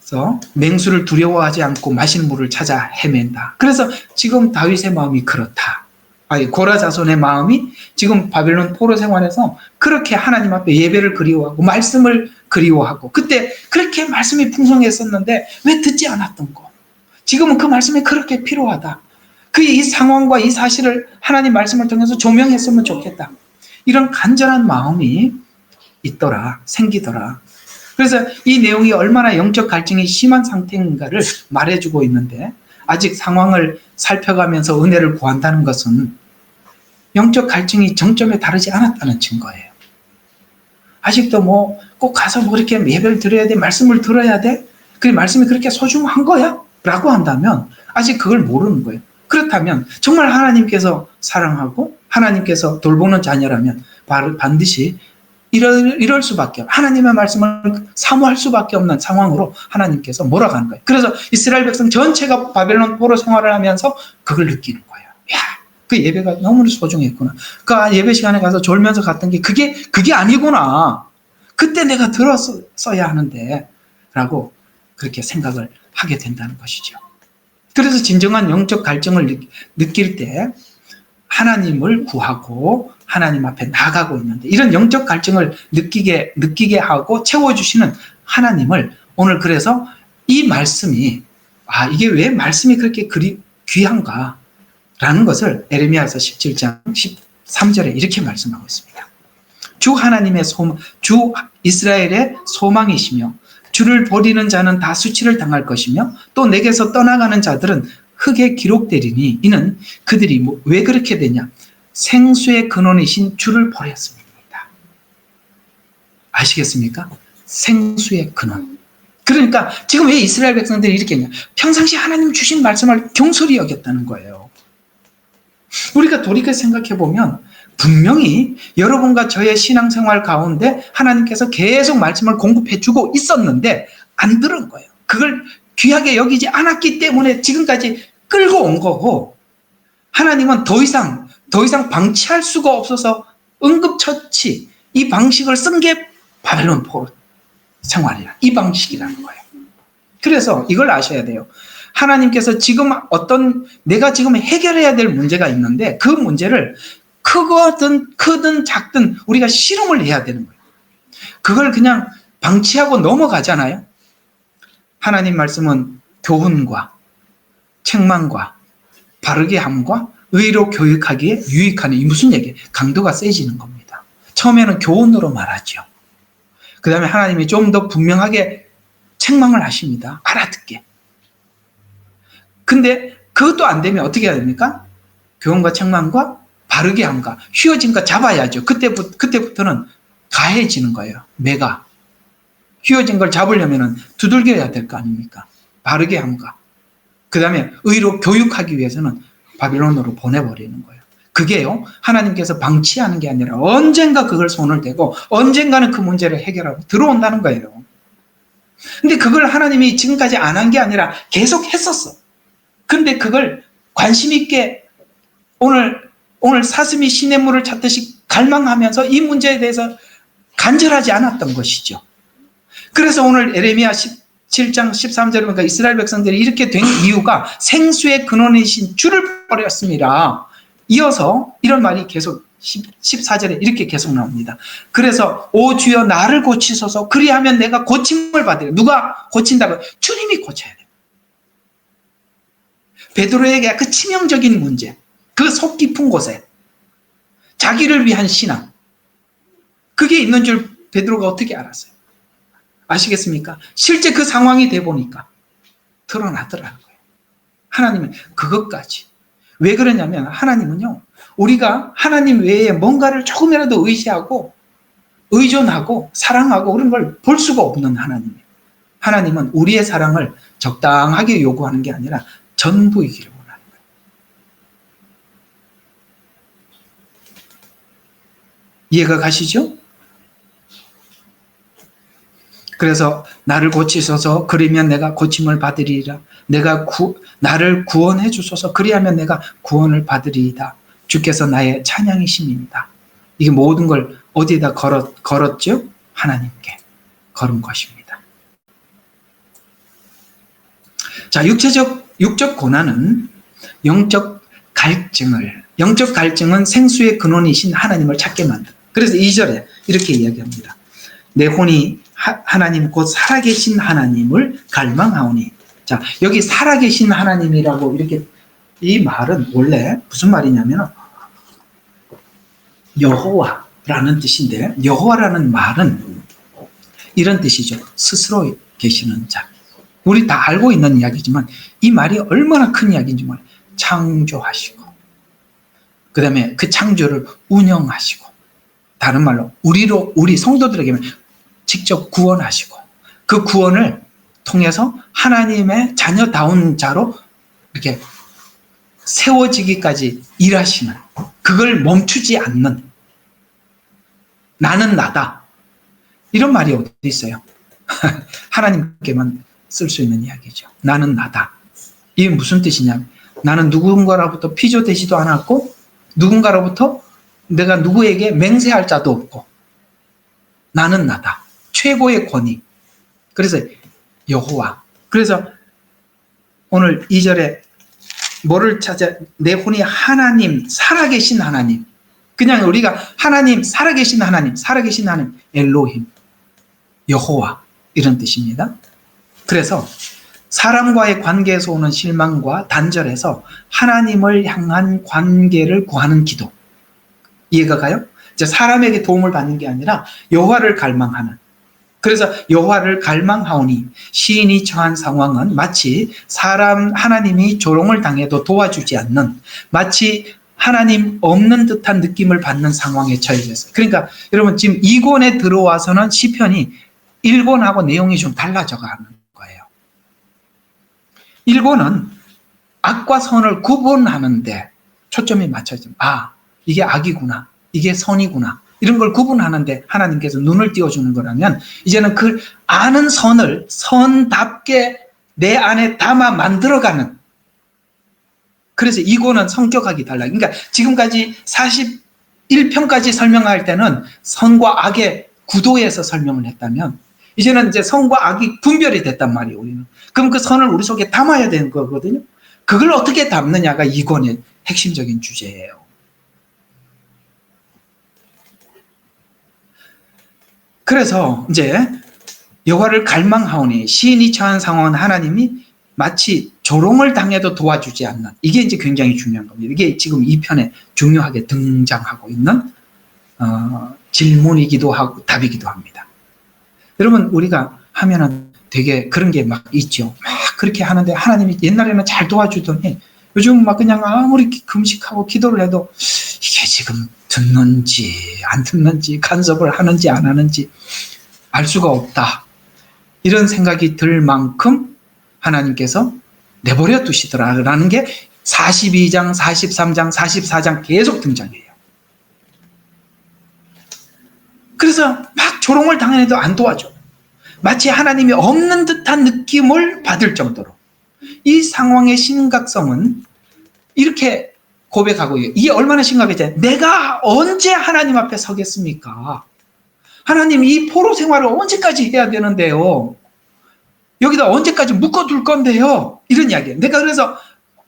그래서 맹수를 두려워하지 않고 마실 물을 찾아 헤맨다. 그래서 지금 다윗의 마음이 그렇다. 고라 자손의 마음이 지금 바벨론 포로 생활에서 그렇게 하나님 앞에 예배를 그리워하고 말씀을 그리워하고, 그때 그렇게 말씀이 풍성했었는데 왜 듣지 않았던 거. 지금은 그 말씀이 그렇게 필요하다. 이 상황과 이 사실을 하나님 말씀을 통해서 조명했으면 좋겠다. 이런 간절한 마음이 생기더라. 그래서 이 내용이 얼마나 영적 갈증이 심한 상태인가를 말해주고 있는데, 아직 상황을 살펴가면서 은혜를 구한다는 것은 영적 갈증이 정점에 다르지 않았다는 증거예요. 아직도 꼭 가서 이렇게 예배를 드려야 돼? 말씀을 들어야 돼? 그 말씀이 그렇게 소중한 거야? 라고 한다면 아직 그걸 모르는 거예요. 그렇다면 정말 하나님께서 사랑하고 하나님께서 돌보는 자녀라면 반드시 이럴 수밖에, 하나님의 말씀을 사모할 수밖에 없는 상황으로 하나님께서 몰아가는 거예요. 그래서 이스라엘 백성 전체가 바벨론 포로 생활을 하면서 그걸 느끼는 거예요. 야, 그 예배가 너무 소중했구나. 그 예배 시간에 가서 졸면서 갔던 게 그게 아니구나. 그때 내가 들었어야 하는데 라고 그렇게 생각을 하게 된다는 것이죠. 그래서 진정한 영적 갈증을 느낄 때 하나님을 구하고 하나님 앞에 나가고 있는데, 이런 영적 갈증을 느끼게 하고 채워주시는 하나님을 오늘, 그래서 이 말씀이 이게 왜 말씀이 그렇게 귀한가 라는 것을 에레미야서 17장 13절에 이렇게 말씀하고 있습니다. 주 하나님의 주 이스라엘의 소망이시며 주를 버리는 자는 다 수치를 당할 것이며 또 내게서 떠나가는 자들은 흙에 기록되리니 이는 그들이 왜 그렇게 되냐? 생수의 근원이신 주를 버렸습니다. 아시겠습니까? 생수의 근원. 그러니까 지금 왜 이스라엘 백성들이 이렇게 했냐? 평상시 하나님 주신 말씀을 경솔히 여겼다는 거예요. 우리가 돌이켜 생각해 보면 분명히 여러분과 저의 신앙생활 가운데 하나님께서 계속 말씀을 공급해 주고 있었는데 안 들은 거예요. 그걸 귀하게 여기지 않았기 때문에 지금까지 끌고 온 거고, 하나님은 더 이상 방치할 수가 없어서 응급처치, 이 방식을 쓴 게 바벨론 포로 생활이라, 이 방식이라는 거예요. 그래서 이걸 아셔야 돼요. 하나님께서 지금 내가 지금 해결해야 될 문제가 있는데 그 문제를 크든 작든 우리가 실험을 해야 되는 거예요. 그걸 그냥 방치하고 넘어가잖아요. 하나님 말씀은 교훈과 책망과 바르게 함과 의로 교육하기에 유익하니, 이 무슨 얘기예요? 강도가 세지는 겁니다. 처음에는 교훈으로 말하죠. 그 다음에 하나님이 좀 더 분명하게 책망을 하십니다. 알아듣게. 근데 그것도 안 되면 어떻게 해야 됩니까? 교훈과 책망과 바르게 함과 휘어진 거 잡아야죠. 그때부터는 가해지는 거예요. 매가. 휘어진 걸 잡으려면 두들겨야 될 거 아닙니까? 바르게 함과. 그 다음에 의로 교육하기 위해서는 바빌론으로 보내버리는 거예요. 그게요, 하나님께서 방치하는 게 아니라 언젠가 그걸 손을 대고 언젠가는 그 문제를 해결하고 들어온다는 거예요. 근데 그걸 하나님이 지금까지 안 한 게 아니라 계속 했었어. 근데 그걸 관심 있게 오늘 사슴이 시냇물을 찾듯이 갈망하면서 이 문제에 대해서 간절하지 않았던 것이죠. 그래서 오늘 에레미야 17장 13절에 보니까 이스라엘 백성들이 이렇게 된 이유가 생수의 근원이신 주를 버렸습니다. 이어서 이런 말이 계속 14절에 이렇게 계속 나옵니다. 그래서 오 주여 나를 고치소서, 그리하면 내가 고침을 받으리라. 누가 고친다고? 주님이 고쳐야 돼요. 베드로에게 그 치명적인 문제, 그 속 깊은 곳에 자기를 위한 신앙, 그게 있는 줄 베드로가 어떻게 알았어요? 아시겠습니까? 실제 그 상황이 돼 보니까 드러나더라는 거예요. 하나님은 그것까지. 왜 그러냐면 하나님은요, 우리가 하나님 외에 뭔가를 조금이라도 의지하고 의존하고 사랑하고 그런 걸 볼 수가 없는 하나님이에요. 하나님은 우리의 사랑을 적당하게 요구하는 게 아니라 전부이기를 원하는 거예요. 이해가 가시죠? 그래서 나를 고치소서, 그리면 내가 고침을 받으리라. 나를 구원해 주소서, 그리하면 내가 구원을 받으리이다. 주께서 나의 찬양이심입니다. 이게 모든 걸 어디에다 걸었죠? 하나님께 걸은 것입니다. 자, 육적 고난은 영적 갈증은 생수의 근원이신 하나님을 찾게 만든다. 그래서 2절에 이렇게 이야기합니다. 내 혼이 하나님 곧 살아계신 하나님을 갈망하오니. 자, 여기 살아계신 하나님이라고 이렇게, 이 말은 원래 무슨 말이냐면 여호와라는 뜻인데, 여호와라는 말은 이런 뜻이죠. 스스로 계시는 자. 우리 다 알고 있는 이야기지만 이 말이 얼마나 큰 이야기인지 몰라요. 창조하시고 그 다음에 그 창조를 운영하시고, 다른 말로 우리 성도들에게 직접 구원하시고, 그 구원을 통해서 하나님의 자녀다운 자로 이렇게 세워지기까지 일하시는, 그걸 멈추지 않는, 나는 나다, 이런 말이 어디 있어요? 하나님께만 쓸 수 있는 이야기죠. 나는 나다. 이게 무슨 뜻이냐면, 나는 누군가로부터 피조되지도 않았고 누군가로부터 내가 누구에게 맹세할 자도 없고, 나는 나다. 최고의 권위. 그래서 여호와. 그래서 오늘 2절에 뭐를 찾아? 내 혼이 하나님, 살아계신 하나님. 그냥 우리가 하나님, 살아계신 하나님, 엘로힘, 여호와, 이런 뜻입니다. 그래서 사람과의 관계에서 오는 실망과 단절에서 하나님을 향한 관계를 구하는 기도. 이해가 가요? 이제 사람에게 도움을 받는 게 아니라 여호와를 갈망하는. 그래서 여호와를 갈망하오니, 시인이 처한 상황은 마치 하나님이 조롱을 당해도 도와주지 않는, 마치 하나님 없는 듯한 느낌을 받는 상황에 처해져 있어요. 그러니까 여러분, 지금 2권에 들어와서는 시편이 1권하고 내용이 좀 달라져 가는 거예요. 1권은 악과 선을 구분하는데 초점이 맞춰져. 이게 악이구나, 이게 선이구나, 이런 걸 구분하는데 하나님께서 눈을 띄워주는 거라면, 이제는 그 아는 선을 선답게 내 안에 담아 만들어가는. 그래서 이거는 성격하기 달라요. 그러니까 지금까지 41편까지 설명할 때는 선과 악의 구도에서 설명을 했다면, 이제는 이제 선과 악이 분별이 됐단 말이에요, 우리는. 그럼 그 선을 우리 속에 담아야 되는 거거든요. 그걸 어떻게 담느냐가 이 권의 핵심적인 주제예요. 그래서 이제 여호와를 갈망하오니 시인이 처한 상황은 하나님이 마치 조롱을 당해도 도와주지 않는, 이게 이제 굉장히 중요한 겁니다. 이게 지금 이 편에 중요하게 등장하고 있는 질문이기도 하고 답이기도 합니다. 여러분, 우리가 하면은 되게 그런 게 막 있죠. 막 그렇게 하는데 하나님이 옛날에는 잘 도와주더니 요즘 막 그냥 아무리 금식하고 기도를 해도 이게 지금 듣는지 안 듣는지, 간섭을 하는지 안 하는지 알 수가 없다. 이런 생각이 들 만큼 하나님께서 내버려 두시더라라는 게 42장, 43장, 44장 계속 등장해요. 그래서 막 조롱을 당해도 안 도와줘. 마치 하나님이 없는 듯한 느낌을 받을 정도로. 이 상황의 심각성은 이렇게 고백하고 있어요. 이게 얼마나 심각해요. 내가 언제 하나님 앞에 서겠습니까? 하나님, 이 포로 생활을 언제까지 해야 되는데요? 여기다 언제까지 묶어둘 건데요? 이런 이야기예요. 내가 그래서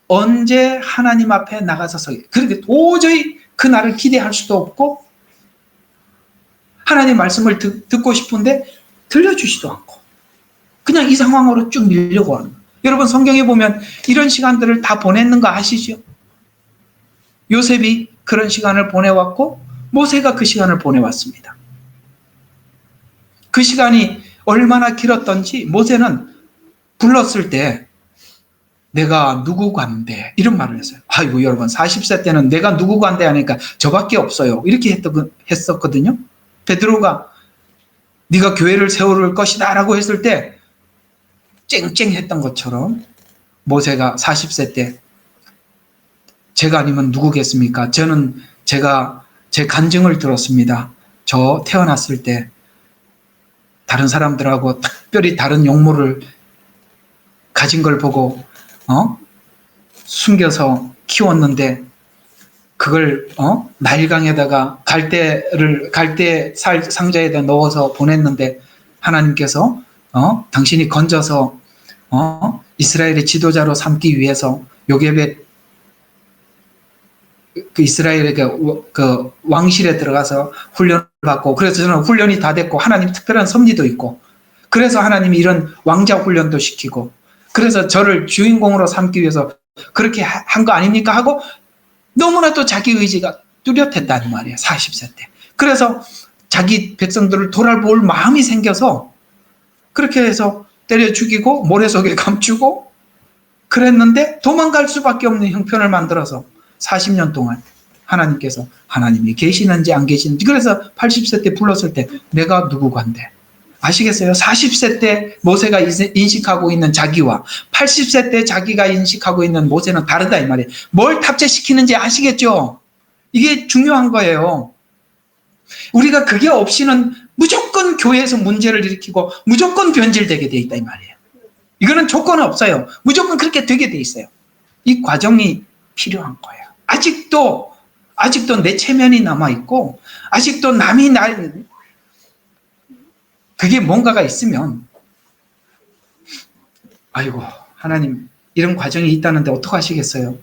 언제 하나님 앞에 나가서 서게. 그렇게 도저히 그 날을 기대할 수도 없고 하나님 말씀을 듣고 싶은데 들려주지도 않고 그냥 이 상황으로 쭉 밀려고 하는 거예요. 여러분, 성경에 보면 이런 시간들을 다 보냈는 거 아시죠? 요셉이 그런 시간을 보내왔고 모세가 그 시간을 보내왔습니다. 그 시간이 얼마나 길었던지 모세는 불렀을 때 내가 누구 간대 이런 말을 했어요. 아이고, 여러분, 40세 때는 내가 누구 간대 하니까 저밖에 없어요 이렇게 했었거든요. 베드로가 네가 교회를 세울 것이다 라고 했을 때 쨍쨍했던 것처럼 모세가 40세 때 제가 아니면 누구겠습니까? 저는 제가 제 간증을 들었습니다. 저 태어났을 때 다른 사람들하고 특별히 다른 용모를 가진 걸 보고 숨겨서 키웠는데 그걸 나일강에다가 갈대 상자에다 넣어서 보냈는데 하나님께서 당신이 건져서 이스라엘의 지도자로 삼기 위해서 요게벳 그 이스라엘의 그 왕실에 들어가서 훈련을 받고, 그래서 저는 훈련이 다 됐고 하나님 특별한 섭리도 있고 그래서 하나님이 이런 왕자 훈련도 시키고 그래서 저를 주인공으로 삼기 위해서 그렇게 한 거 아닙니까 하고 너무나도 자기 의지가 뚜렷했다는 말이에요. 40세 때. 그래서 자기 백성들을 돌아볼 마음이 생겨서 그렇게 해서 때려 죽이고 모래 속에 감추고 그랬는데 도망갈 수밖에 없는 형편을 만들어서 40년 동안 하나님께서 하나님이 계시는지 안 계시는지, 그래서 80세 때 불렀을 때 내가 누구 간대. 아시겠어요? 40세 때 모세가 인식하고 있는 자기와 80세 때 자기가 인식하고 있는 모세는 다르다 이 말이에요. 뭘 탑재시키는지 아시겠죠? 이게 중요한 거예요. 우리가 그게 없이는 무조건 교회에서 문제를 일으키고 무조건 변질되게 돼 있다 이 말이에요. 이거는 조건 없어요. 무조건 그렇게 되게 돼 있어요. 이 과정이 필요한 거예요. 아직도 내 체면이 남아있고 아직도 남이 날 그게 뭔가가 있으면 아이고 하나님 이런 과정이 있다는데 어떡하시겠어요?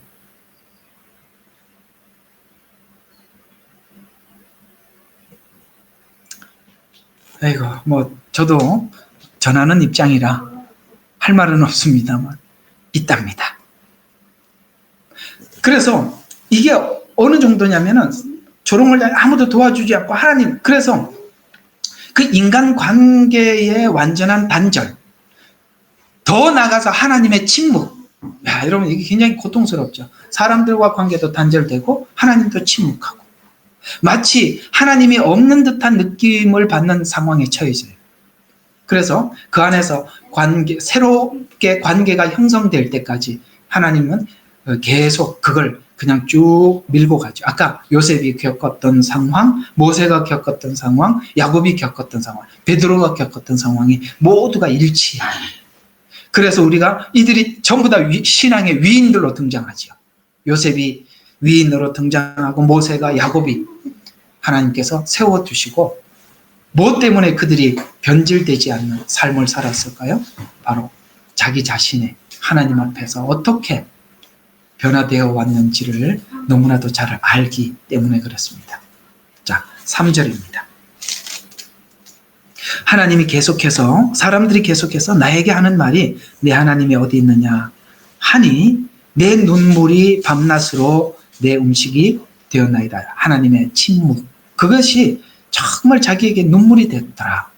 아이고 뭐 저도 전하는 입장이라 할 말은 없습니다만 있답니다. 그래서 이게 어느 정도냐면은 조롱을 아무도 도와주지 않고 하나님, 그래서 그 인간 관계의 완전한 단절, 더 나가서 하나님의 침묵. 야, 여러분 이게 굉장히 고통스럽죠. 사람들과 관계도 단절되고 하나님도 침묵하고 마치 하나님이 없는 듯한 느낌을 받는 상황에 처해져요. 그래서 그 안에서 새롭게 관계가 형성될 때까지 하나님은 계속 그걸 그냥 쭉 밀고 가죠. 아까 요셉이 겪었던 상황, 모세가 겪었던 상황, 야곱이 겪었던 상황, 베드로가 겪었던 상황이 모두가 일치하는. 그래서 우리가 이들이 전부 다 신앙의 위인들로 등장하죠. 요셉이 위인으로 등장하고 모세가, 야곱이 하나님께서 세워두시고 무엇 때문에 그들이 변질되지 않는 삶을 살았을까요? 바로 자기 자신의 하나님 앞에서 어떻게 변화되어 왔는지를 너무나도 잘 알기 때문에 그렇습니다. 자, 3절입니다. 하나님이 계속해서, 사람들이 계속해서 나에게 하는 말이 내 하나님이 어디 있느냐 하니 내 눈물이 밤낮으로 내 음식이 되었나이다. 하나님의 침묵, 그것이 정말 자기에게 눈물이 됐더라.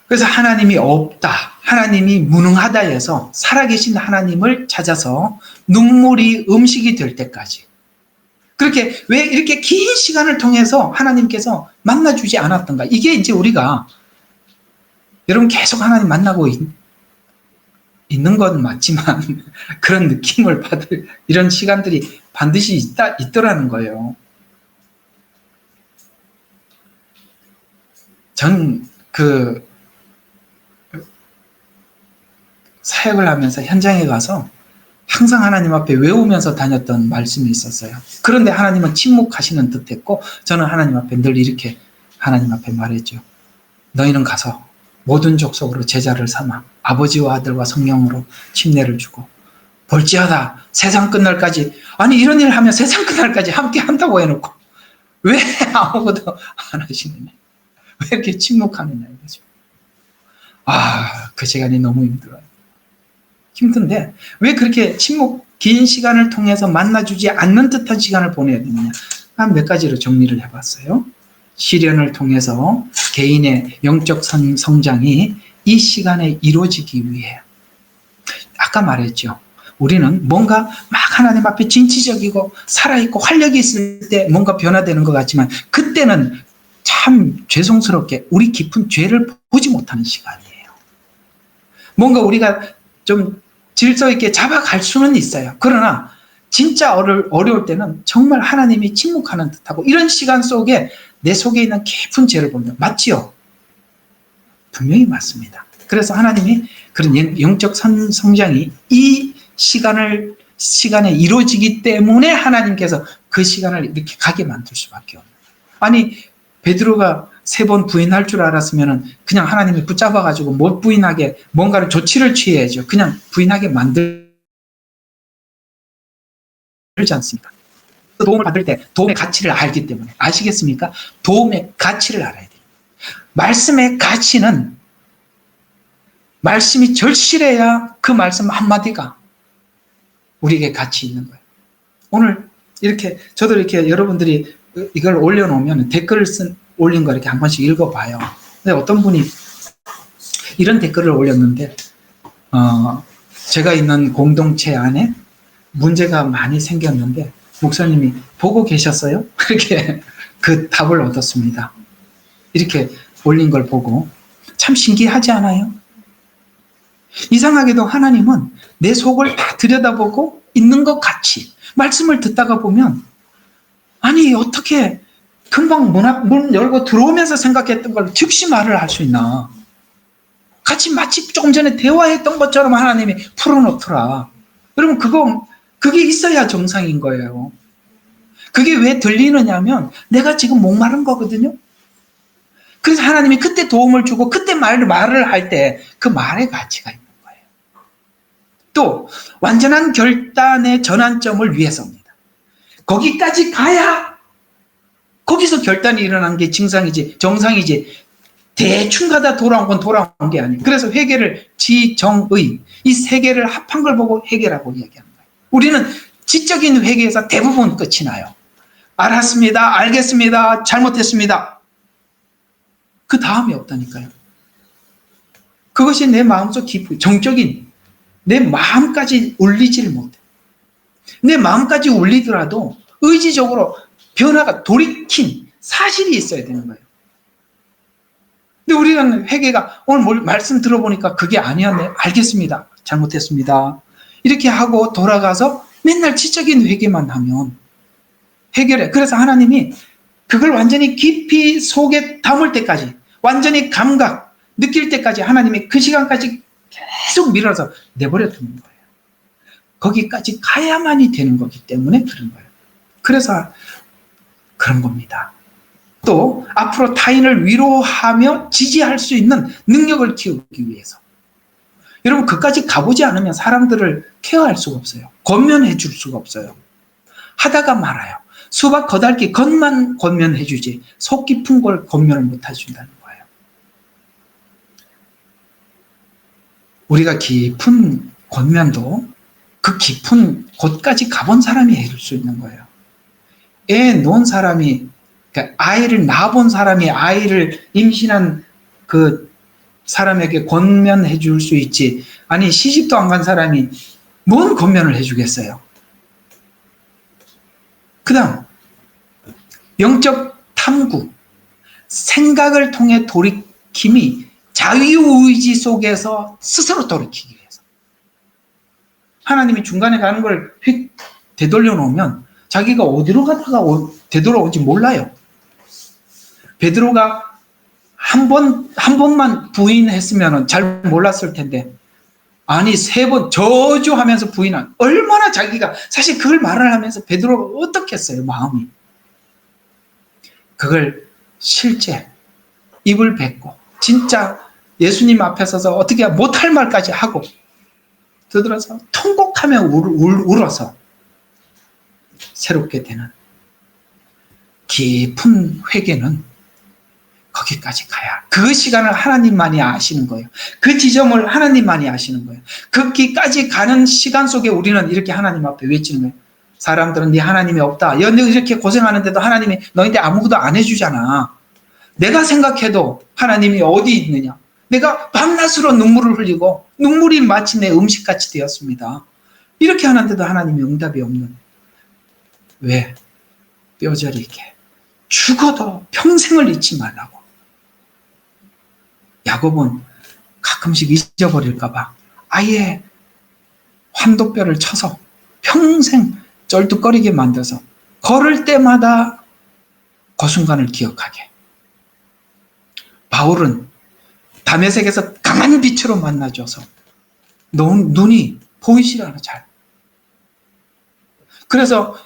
그래서 하나님이 없다, 하나님이 무능하다 해서 살아계신 하나님을 찾아서 눈물이 음식이 될 때까지, 그렇게 왜 이렇게 긴 시간을 통해서 하나님께서 만나주지 않았던가. 이게 이제 우리가 여러분 계속 하나님 만나고 있는 건 맞지만 그런 느낌을 받을 이런 시간들이 반드시 있더라는 거예요. 전 사역을 하면서 현장에 가서 항상 하나님 앞에 외우면서 다녔던 말씀이 있었어요. 그런데 하나님은 침묵하시는 듯 했고, 저는 하나님 앞에 늘 이렇게 하나님 앞에 말했죠. 너희는 가서 모든 족속으로 제자를 삼아 아버지와 아들과 성령으로 침례를 주고 볼지어다 세상 끝날까지. 아니, 이런 일을 하면 세상 끝날까지 함께 한다고 해놓고 왜 아무것도 안 하시느냐, 왜 이렇게 침묵하느냐 이거죠. 그 시간이 너무 힘든데 왜 그렇게 긴 시간을 통해서 만나주지 않는 듯한 시간을 보내야 되느냐. 한 몇 가지로 정리를 해봤어요. 시련을 통해서 개인의 영적 성장이 이 시간에 이루어지기 위해, 아까 말했죠. 우리는 뭔가 막 하나님 앞에 진취적이고 살아있고 활력이 있을 때 뭔가 변화되는 것 같지만, 그때는 참 죄송스럽게 우리 깊은 죄를 보지 못하는 시간이에요. 뭔가 우리가 좀 질서 있게 잡아갈 수는 있어요. 그러나 진짜 어려울 때는 정말 하나님이 침묵하는 듯하고, 이런 시간 속에 내 속에 있는 깊은 죄를 본다. 맞지요? 분명히 맞습니다. 그래서 하나님이 그런 영적 성장이 이 시간에 이루어지기 때문에 하나님께서 그 시간을 이렇게 가게 만들 수밖에 없는. 아니, 베드로가 3번 부인할 줄 알았으면 그냥 하나님이 붙잡아가지고 못 부인하게 뭔가를 조치를 취해야죠. 그냥 부인하게 만들지 않습니까? 도움을 받을 때 도움의 가치를 알기 때문에. 아시겠습니까? 도움의 가치를 알아야 돼요. 말씀의 가치는, 말씀이 절실해야 그 말씀 한마디가 우리에게 가치 있는 거예요. 오늘 이렇게 저도 이렇게 여러분들이 이걸 올려놓으면 댓글을 올린 거 이렇게 한 번씩 읽어봐요. 근데 어떤 분이 이런 댓글을 올렸는데, 제가 있는 공동체 안에 문제가 많이 생겼는데 목사님이 보고 계셨어요? 그렇게 그 답을 얻었습니다. 이렇게 올린 걸 보고 참 신기하지 않아요? 이상하게도 하나님은 내 속을 다 들여다보고 있는 것 같이, 말씀을 듣다가 보면 아니 어떻게 금방 문 열고 들어오면서 생각했던 걸 즉시 말을 할 수 있나. 같이 마치 조금 전에 대화했던 것처럼 하나님이 풀어놓더라. 여러분, 그게 있어야 정상인 거예요. 그게 왜 들리느냐면 내가 지금 목마른 거거든요. 그래서 하나님이 그때 도움을 주고 그때 말을 할 때 그 말의 가치가 있는 거예요. 또 완전한 결단의 전환점을 위해서입니다. 거기까지 가야, 거기서 결단이 일어난 게 정상이지 대충 가다 돌아온 건 돌아온 게 아니에요. 그래서 회개를 지정의, 이 세 개를 합한 걸 보고 회개라고 이야기하는 거예요. 우리는 지적인 회개에서 대부분 끝이 나요. 알았습니다, 알겠습니다, 잘못했습니다. 그 다음이 없다니까요. 그것이 내 마음속 깊이 정적인 내 마음까지 울리지를 못해. 내 마음까지 울리더라도 의지적으로 변화가 돌이킨 사실이 있어야 되는 거예요. 근데 우리는 회개가, 오늘 말씀 들어보니까 그게 아니었네, 알겠습니다, 잘못했습니다, 이렇게 하고 돌아가서 맨날 지적인 회개만 하면 해결해. 그래서 하나님이 그걸 완전히 깊이 속에 담을 때까지, 완전히 감각 느낄 때까지 하나님이 그 시간까지 계속 밀어서 내버려 두는 거예요. 거기까지 가야만이 되는 거기 때문에 그런 거예요. 그래서 그런 겁니다. 또 앞으로 타인을 위로하며 지지할 수 있는 능력을 키우기 위해서, 여러분, 그까지 가보지 않으면 사람들을 케어할 수가 없어요. 권면해 줄 수가 없어요. 하다가 말아요. 수박 거달기 겉만 권면해 주지 속 깊은 걸 권면을 못 해준다는 거예요. 우리가 깊은 권면도 그 깊은 곳까지 가본 사람이 해줄 수 있는 거예요. 애 놓은 사람이, 그러니까 아이를 낳아본 사람이 아이를 임신한 그 사람에게 권면해 줄 수 있지, 아니 시집도 안 간 사람이 뭔 권면을 해주겠어요. 그 다음 영적 탐구, 생각을 통해 돌이킴이 자유의지 속에서 스스로 돌이키기 위해서. 하나님이 중간에 가는 걸 휙 되돌려 놓으면 자기가 어디로 가다가 되돌아온지 몰라요. 베드로가 한 번만 부인했으면 잘 몰랐을 텐데, 아니 3번 저주하면서 부인한, 얼마나 자기가, 사실 그걸 말을 하면서 베드로가 어떻겠어요, 마음이. 그걸 실제 입을 뱉고 진짜 예수님 앞에 서서 어떻게 못할 말까지 하고 들어서 통곡하며 울어서 새롭게 되는 깊은 회개는 거기까지 가야, 그 시간을 하나님만이 아시는 거예요. 그 지점을 하나님만이 아시는 거예요. 거기까지 가는 시간 속에 우리는 이렇게 하나님 앞에 외치는 거예요. 사람들은 네 하나님이 없다. 너희 이렇게 고생하는데도 하나님이 너희한테 아무것도 안 해주잖아. 내가 생각해도 하나님이 어디 있느냐. 내가 밤낮으로 눈물을 흘리고 눈물이 마치 내 음식같이 되었습니다. 이렇게 하는데도 하나님이 응답이 없는. 왜? 뼈저리게 죽어도 평생을 잊지 말라고. 야곱은 가끔씩 잊어버릴까 봐 아예 환도뼈를 쳐서 평생 쩔뚝거리게 만들어서 걸을 때마다 그 순간을 기억하게. 바울은 다메섹에서 강한 빛으로 만나줘서 눈이 보이질 않아 잘. 그래서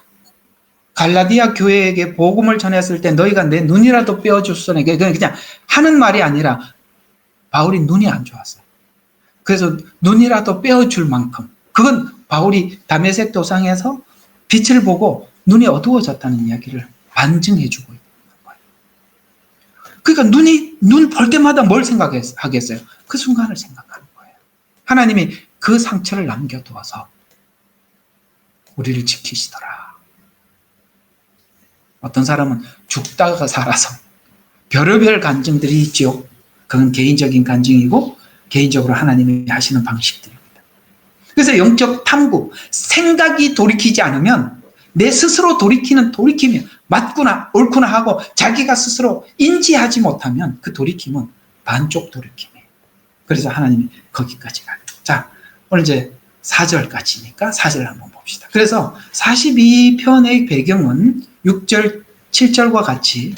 갈라디아 교회에게 복음을 전했을 때 너희가 내 눈이라도 떼어줬으니, 그냥 하는 말이 아니라 바울이 눈이 안 좋았어요. 그래서 눈이라도 빼어줄 만큼, 그건 바울이 다메섹 도상에서 빛을 보고 눈이 어두워졌다는 이야기를 반증해주고 있는 거예요. 그러니까 눈 볼 때마다 뭘 생각하겠어요? 그 순간을 생각하는 거예요. 하나님이 그 상처를 남겨두어서 우리를 지키시더라. 어떤 사람은 죽다가 살아서 별의별 간증들이 있죠. 그건 개인적인 간증이고 개인적으로 하나님이 하시는 방식들입니다. 그래서 영적 탐구, 생각이 돌이키지 않으면, 내 스스로 돌이키면 맞구나 옳구나 하고 자기가 스스로 인지하지 못하면 그 돌이킴은 반쪽 돌이킴이에요. 그래서 하나님이 거기까지 가요. 자, 오늘 이제 4절까지니까 4절 한번 봅시다. 그래서 42편의 배경은 6절, 7절과 같이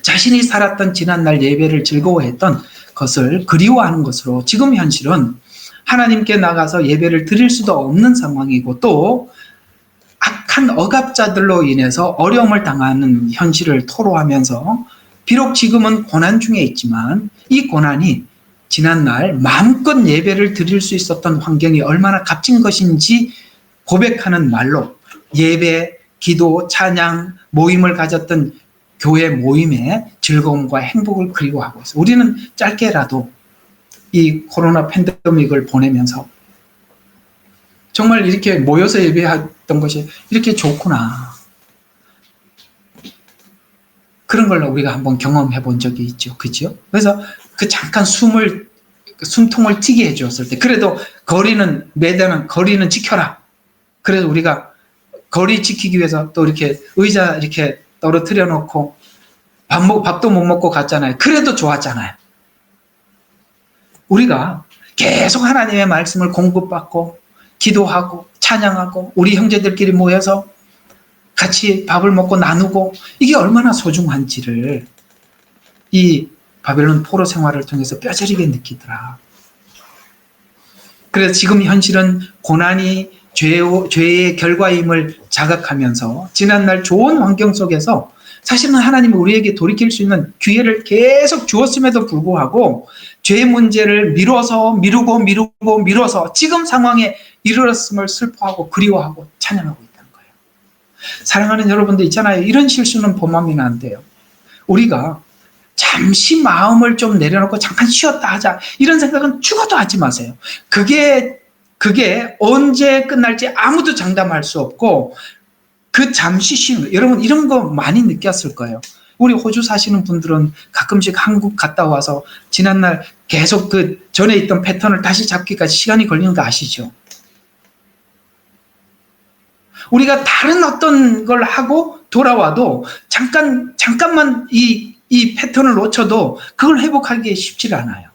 자신이 살았던 지난날 예배를 즐거워했던 것을 그리워하는 것으로, 지금 현실은 하나님께 나가서 예배를 드릴 수도 없는 상황이고 또 악한 억압자들로 인해서 어려움을 당하는 현실을 토로하면서, 비록 지금은 고난 중에 있지만 이 고난이 지난날 마음껏 예배를 드릴 수 있었던 환경이 얼마나 값진 것인지 고백하는 말로 예배, 기도, 찬양, 모임을 가졌던 교회 모임의 즐거움과 행복을 그리워하고 있어요. 우리는 짧게라도 이 코로나 팬데믹을 보내면서 정말 이렇게 모여서 예배했던 것이 이렇게 좋구나, 그런 걸 우리가 한번 경험해 본 적이 있죠. 그죠? 그래서 그 잠깐 숨통을 튀게 해주었을 때, 그래도 매대는 거리는 지켜라. 그래서 우리가 거리 지키기 위해서 또 이렇게 의자 이렇게 떨어뜨려 놓고 밥도 못 먹고 갔잖아요. 그래도 좋았잖아요. 우리가 계속 하나님의 말씀을 공급받고 기도하고 찬양하고 우리 형제들끼리 모여서 같이 밥을 먹고 나누고, 이게 얼마나 소중한지를 이 바벨론 포로 생활을 통해서 뼈저리게 느끼더라. 그래서 지금 현실은 고난이 죄의 결과임을 자각하면서 지난날 좋은 환경 속에서 사실은 하나님이 우리에게 돌이킬 수 있는 기회를 계속 주었음에도 불구하고 죄의 문제를 미뤄서 지금 상황에 이르렀음을 슬퍼하고 그리워하고 찬양하고 있다는 거예요. 사랑하는 여러분들 있잖아요. 이런 실수는 범하면 안 돼요. 우리가 잠시 마음을 좀 내려놓고 잠깐 쉬었다 하자 이런 생각은 죽어도 하지 마세요. 그게 언제 끝날지 아무도 장담할 수 없고 그 잠시 쉬는 거, 여러분 이런 거 많이 느꼈을 거예요. 우리 호주 사시는 분들은 가끔씩 한국 갔다 와서 지난날 계속 그 전에 있던 패턴을 다시 잡기까지 시간이 걸리는 거 아시죠? 우리가 다른 어떤 걸 하고 돌아와도 잠깐만 이 패턴을 놓쳐도 그걸 회복하기 쉽지 않아요.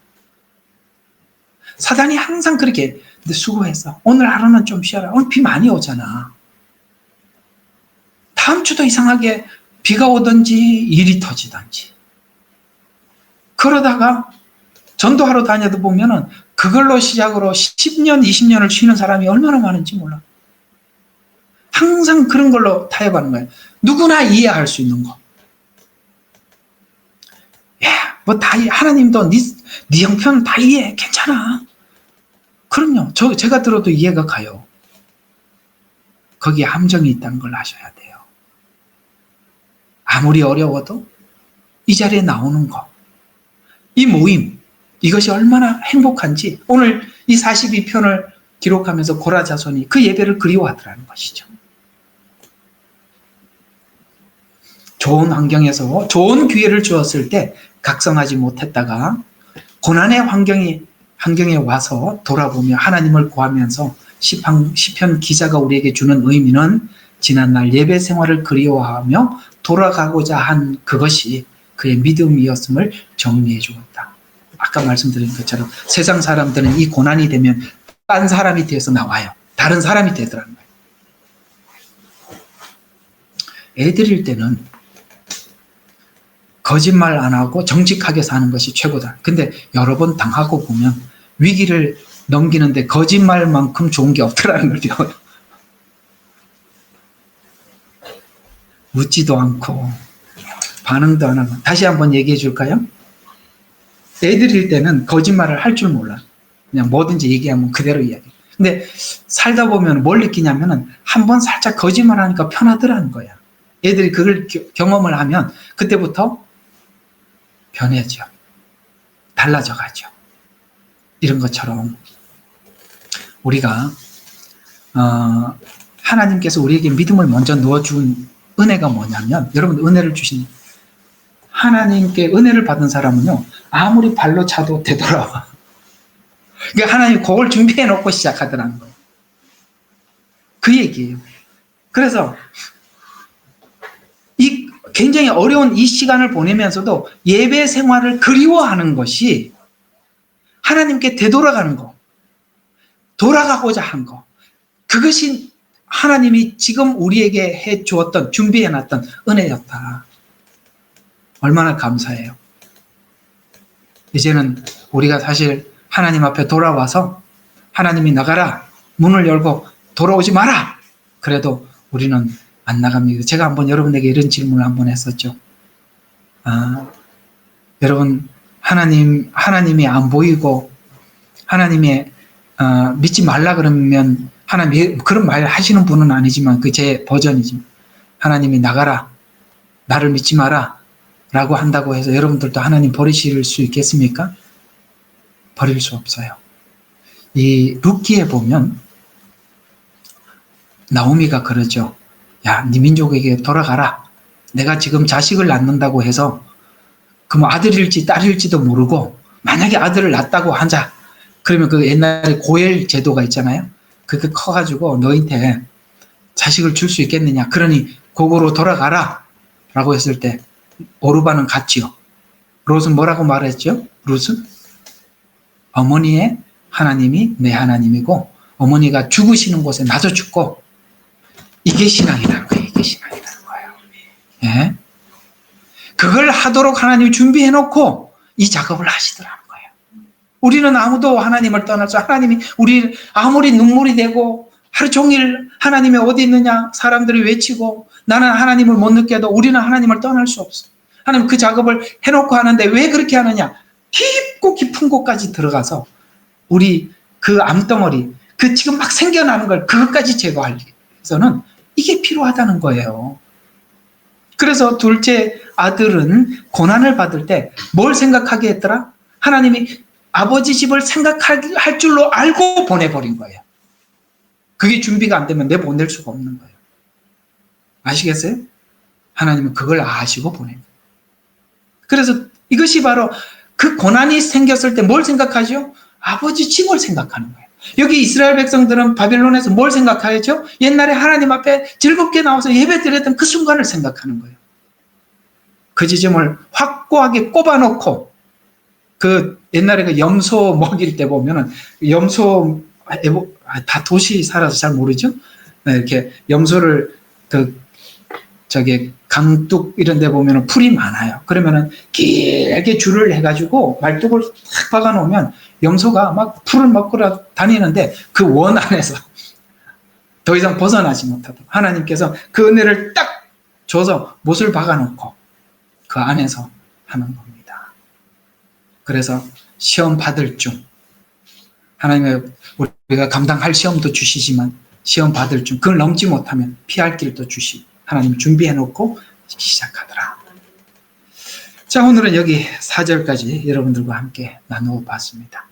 사단이 항상 그렇게 근데 수고했어. 오늘 하루는 좀 쉬어라. 오늘 비 많이 오잖아. 다음 주도 이상하게 비가 오든지 일이 터지든지. 그러다가 전도하러 다녀도 보면은 그걸로 시작으로 10년, 20년을 쉬는 사람이 얼마나 많은지 몰라. 항상 그런 걸로 타협하는 거예요. 누구나 이해할 수 있는 거. 야, 뭐 다 하나님도 네 형편 다 이해해. 괜찮아. 그럼요. 제가 들어도 이해가 가요. 거기에 함정이 있다는 걸 아셔야 돼요. 아무리 어려워도 이 자리에 나오는 거, 이 모임, 이것이 얼마나 행복한지 오늘 이 42편을 기록하면서 고라 자손이 그 예배를 그리워하더라는 것이죠. 좋은 환경에서 좋은 기회를 주었을 때 각성하지 못했다가 고난의 환경에 와서 돌아보며 하나님을 구하면서 시편 기자가 우리에게 주는 의미는 지난날 예배 생활을 그리워하며 돌아가고자 한 그것이 그의 믿음이었음을 정리해 주었다. 아까 말씀드린 것처럼 세상 사람들은 이 고난이 되면 딴 사람이 되어서 나와요. 다른 사람이 되더라는 거예요. 애들일 때는 거짓말 안 하고 정직하게 사는 것이 최고다. 근데 여러 번 당하고 보면 위기를 넘기는데 거짓말만큼 좋은 게 없더라는 걸 배워요. 묻지도 않고 반응도 안 하고. 다시 한번 얘기해 줄까요? 애들일 때는 거짓말을 할 줄 몰라. 그냥 뭐든지 얘기하면 그대로 이야기. 근데 살다 보면 뭘 느끼냐면은 한번 살짝 거짓말하니까 편하더라는 거야. 애들이 그걸 경험을 하면 그때부터 변해져. 달라져 가죠. 이런 것처럼 우리가 하나님께서 우리에게 믿음을 먼저 넣어준 은혜가 뭐냐면, 여러분 은혜를 주신 하나님께 은혜를 받은 사람은요 아무리 발로 차도 되돌아와. 그러니까 하나님이 그걸 준비해 놓고 시작하더라는 거예요. 그 얘기예요. 그래서 이 굉장히 어려운 이 시간을 보내면서도 예배 생활을 그리워하는 것이 하나님께 되돌아가는 거, 돌아가고자 한 거, 그것이 하나님이 지금 우리에게 해 주었던, 준비해 놨던 은혜였다. 얼마나 감사해요. 이제는 우리가 사실 하나님 앞에 돌아와서 하나님이 나가라, 문을 열고 돌아오지 마라, 그래도 우리는 안 나갑니다. 제가 한번 여러분에게 이런 질문을 한번 했었죠. 여러분 하나님이 안 보이고 하나님의 믿지 말라 그러면 하나님 그런 말 하시는 분은 아니지만 그 제 버전이지만 하나님이 나가라, 나를 믿지 마라 라고 한다고 해서 여러분들도 하나님 버리실 수 있겠습니까? 버릴 수 없어요. 이 룻기에 보면 나오미가 그러죠. 야, 네 민족에게 돌아가라. 내가 지금 자식을 낳는다고 해서 그럼 아들일지 딸일지도 모르고 만약에 아들을 낳았다고 하자. 그러면 그 옛날에 고엘 제도가 있잖아요. 그게 커가지고 너한테 자식을 줄 수 있겠느냐. 그러니 고고로 돌아가라 라고 했을 때 오르바는 갔지요. 롯은 뭐라고 말했죠? 롯은 어머니의 하나님이 내 하나님이고 어머니가 죽으시는 곳에 나도 죽고, 이게 신앙이라는 거예요. 이게 신앙이라는 거예요. 예? 그걸 하도록 하나님이 준비해 놓고 이 작업을 하시더라는 거예요. 우리는 아무도 하나님을 떠나서 하나님이 우리 아무리 눈물이 되고 하루 종일 하나님이 어디 있느냐 사람들이 외치고 나는 하나님을 못 느껴도 우리는 하나님을 떠날 수 없어. 하나님 그 작업을 해놓고 하는데 왜 그렇게 하느냐? 깊고 깊은 곳까지 들어가서 우리 그 암덩어리, 그 지금 막 생겨나는 걸 그것까지 제거하기 위해서는 이게 필요하다는 거예요. 그래서 둘째 아들은 고난을 받을 때 뭘 생각하게 했더라? 하나님이 아버지 집을 생각할 줄로 알고 보내버린 거예요. 그게 준비가 안 되면 내보낼 수가 없는 거예요. 아시겠어요? 하나님은 그걸 아시고 보냅니다. 그래서 이것이 바로 그 고난이 생겼을 때 뭘 생각하죠? 아버지 집을 생각하는 거예요. 여기 이스라엘 백성들은 바빌론에서 뭘 생각하죠? 옛날에 하나님 앞에 즐겁게 나와서 예배드렸던 그 순간을 생각하는 거예요. 그 지점을 확고하게 꼽아놓고 그 옛날에 그 염소 먹일 때 보면은 염소 다 도시 살아서 잘 모르죠? 네, 이렇게 염소를 강둑 이런 데 보면은 풀이 많아요. 그러면은 길게 줄을 해가지고 말뚝을 탁 박아놓으면 염소가 막 풀을 먹고 다니는데 그 원 안에서 더 이상 벗어나지 못하도록 하나님께서 그 은혜를 딱 줘서 못을 박아놓고 그 안에서 하는 겁니다. 그래서 시험 받을 중 하나님의 우리가 감당할 시험도 주시지만 시험 받을 중 그걸 넘지 못하면 피할 길도 주시 하나님 준비해놓고 시작하더라. 자, 오늘은 여기 4절까지 여러분들과 함께 나누어 봤습니다.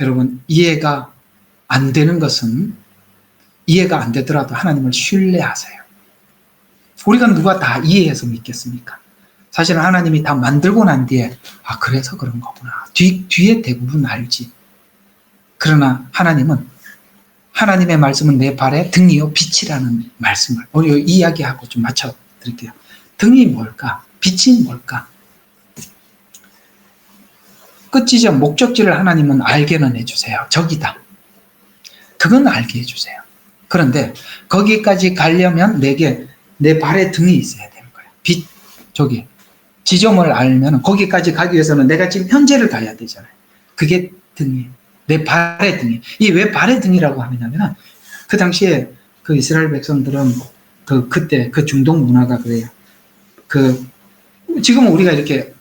여러분 이해가 안 되는 것은 이해가 안 되더라도 하나님을 신뢰하세요. 우리가 누가 다 이해해서 믿겠습니까? 사실은 하나님이 다 만들고 난 뒤에 그래서 그런 거구나. 뒤에 대부분 알지. 그러나 하나님의 말씀은 내 발의 등이요 빛이라는 말씀을 우리 이야기하고 좀 맞춰드릴게요. 등이 뭘까? 빛이 뭘까? 끝지점 목적지를 하나님은 알게는 해주세요. 저기다. 그건 알게 해주세요. 그런데 거기까지 가려면 내 발에 등이 있어야 되는 거예요. 빛, 저기 지점을 알면 거기까지 가기 위해서는 내가 지금 현재를 가야 되잖아요. 그게 등이에요. 내 발의 등이. 이 왜 발의 등이라고 하느냐면 그 당시에 그 이스라엘 백성들은 그때 그 중동 문화가 그래요. 지금은 우리가 이렇게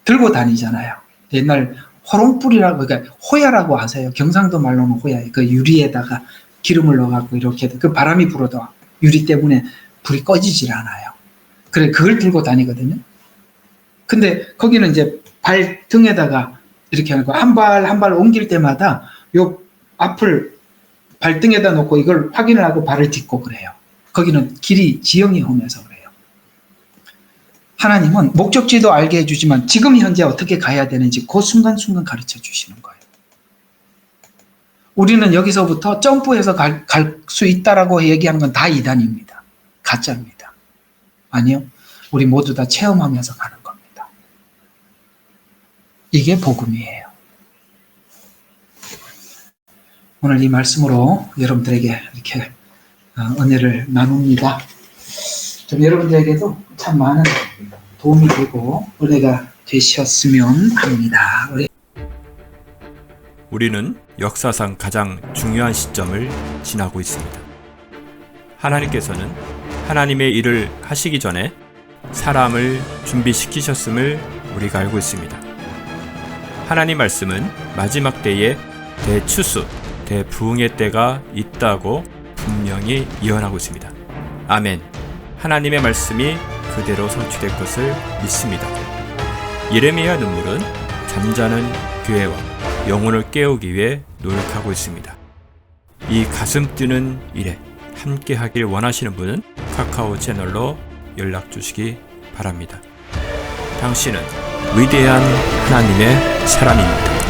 들고 다니잖아요. 옛날 호롱불이라고, 그러니까 호야라고 아세요? 경상도 말로는 호야. 그 유리에다가 기름을 넣어갖고 이렇게 그 바람이 불어도 유리 때문에 불이 꺼지질 않아요. 그래, 그걸 들고 다니거든요. 근데 거기는 이제 발등에다가 이렇게 하는 거, 한 발 한 발 옮길 때마다 요 앞을 발등에다 놓고 이걸 확인을 하고 발을 딛고 그래요. 거기는 길이 지형이 험해서 그래요. 하나님은 목적지도 알게 해주지만 지금 현재 어떻게 가야 되는지 그 순간순간 가르쳐 주시는 거예요. 우리는 여기서부터 점프해서 갈 수 있다라고 얘기하는 건 다 이단입니다. 가짜입니다. 아니요. 우리 모두 다 체험하면서 가는 겁니다. 이게 복음이에요. 오늘 이 말씀으로 여러분들에게 이렇게 은혜를 나눕니다. 좀 여러분들에게도 참 많은 도움이 되고 은혜가 되셨으면 합니다. 우리는 역사상 가장 중요한 시점을 지나고 있습니다. 하나님께서는 하나님의 일을 하시기 전에 사람을 준비시키셨음을 우리가 알고 있습니다. 하나님 말씀은 마지막 때에 대추수, 대부흥의 때가 있다고 분명히 예언하고 있습니다. 아멘. 하나님의 말씀이 그대로 성취될 것을 믿습니다. 예레미야 눈물은 잠자는 교회와 영혼을 깨우기 위해 노력하고 있습니다. 이 가슴 뛰는 일에 함께 하길 원하시는 분은 카카오 채널로 연락 주시기 바랍니다. 당신은 위대한 하나님의 사람입니다.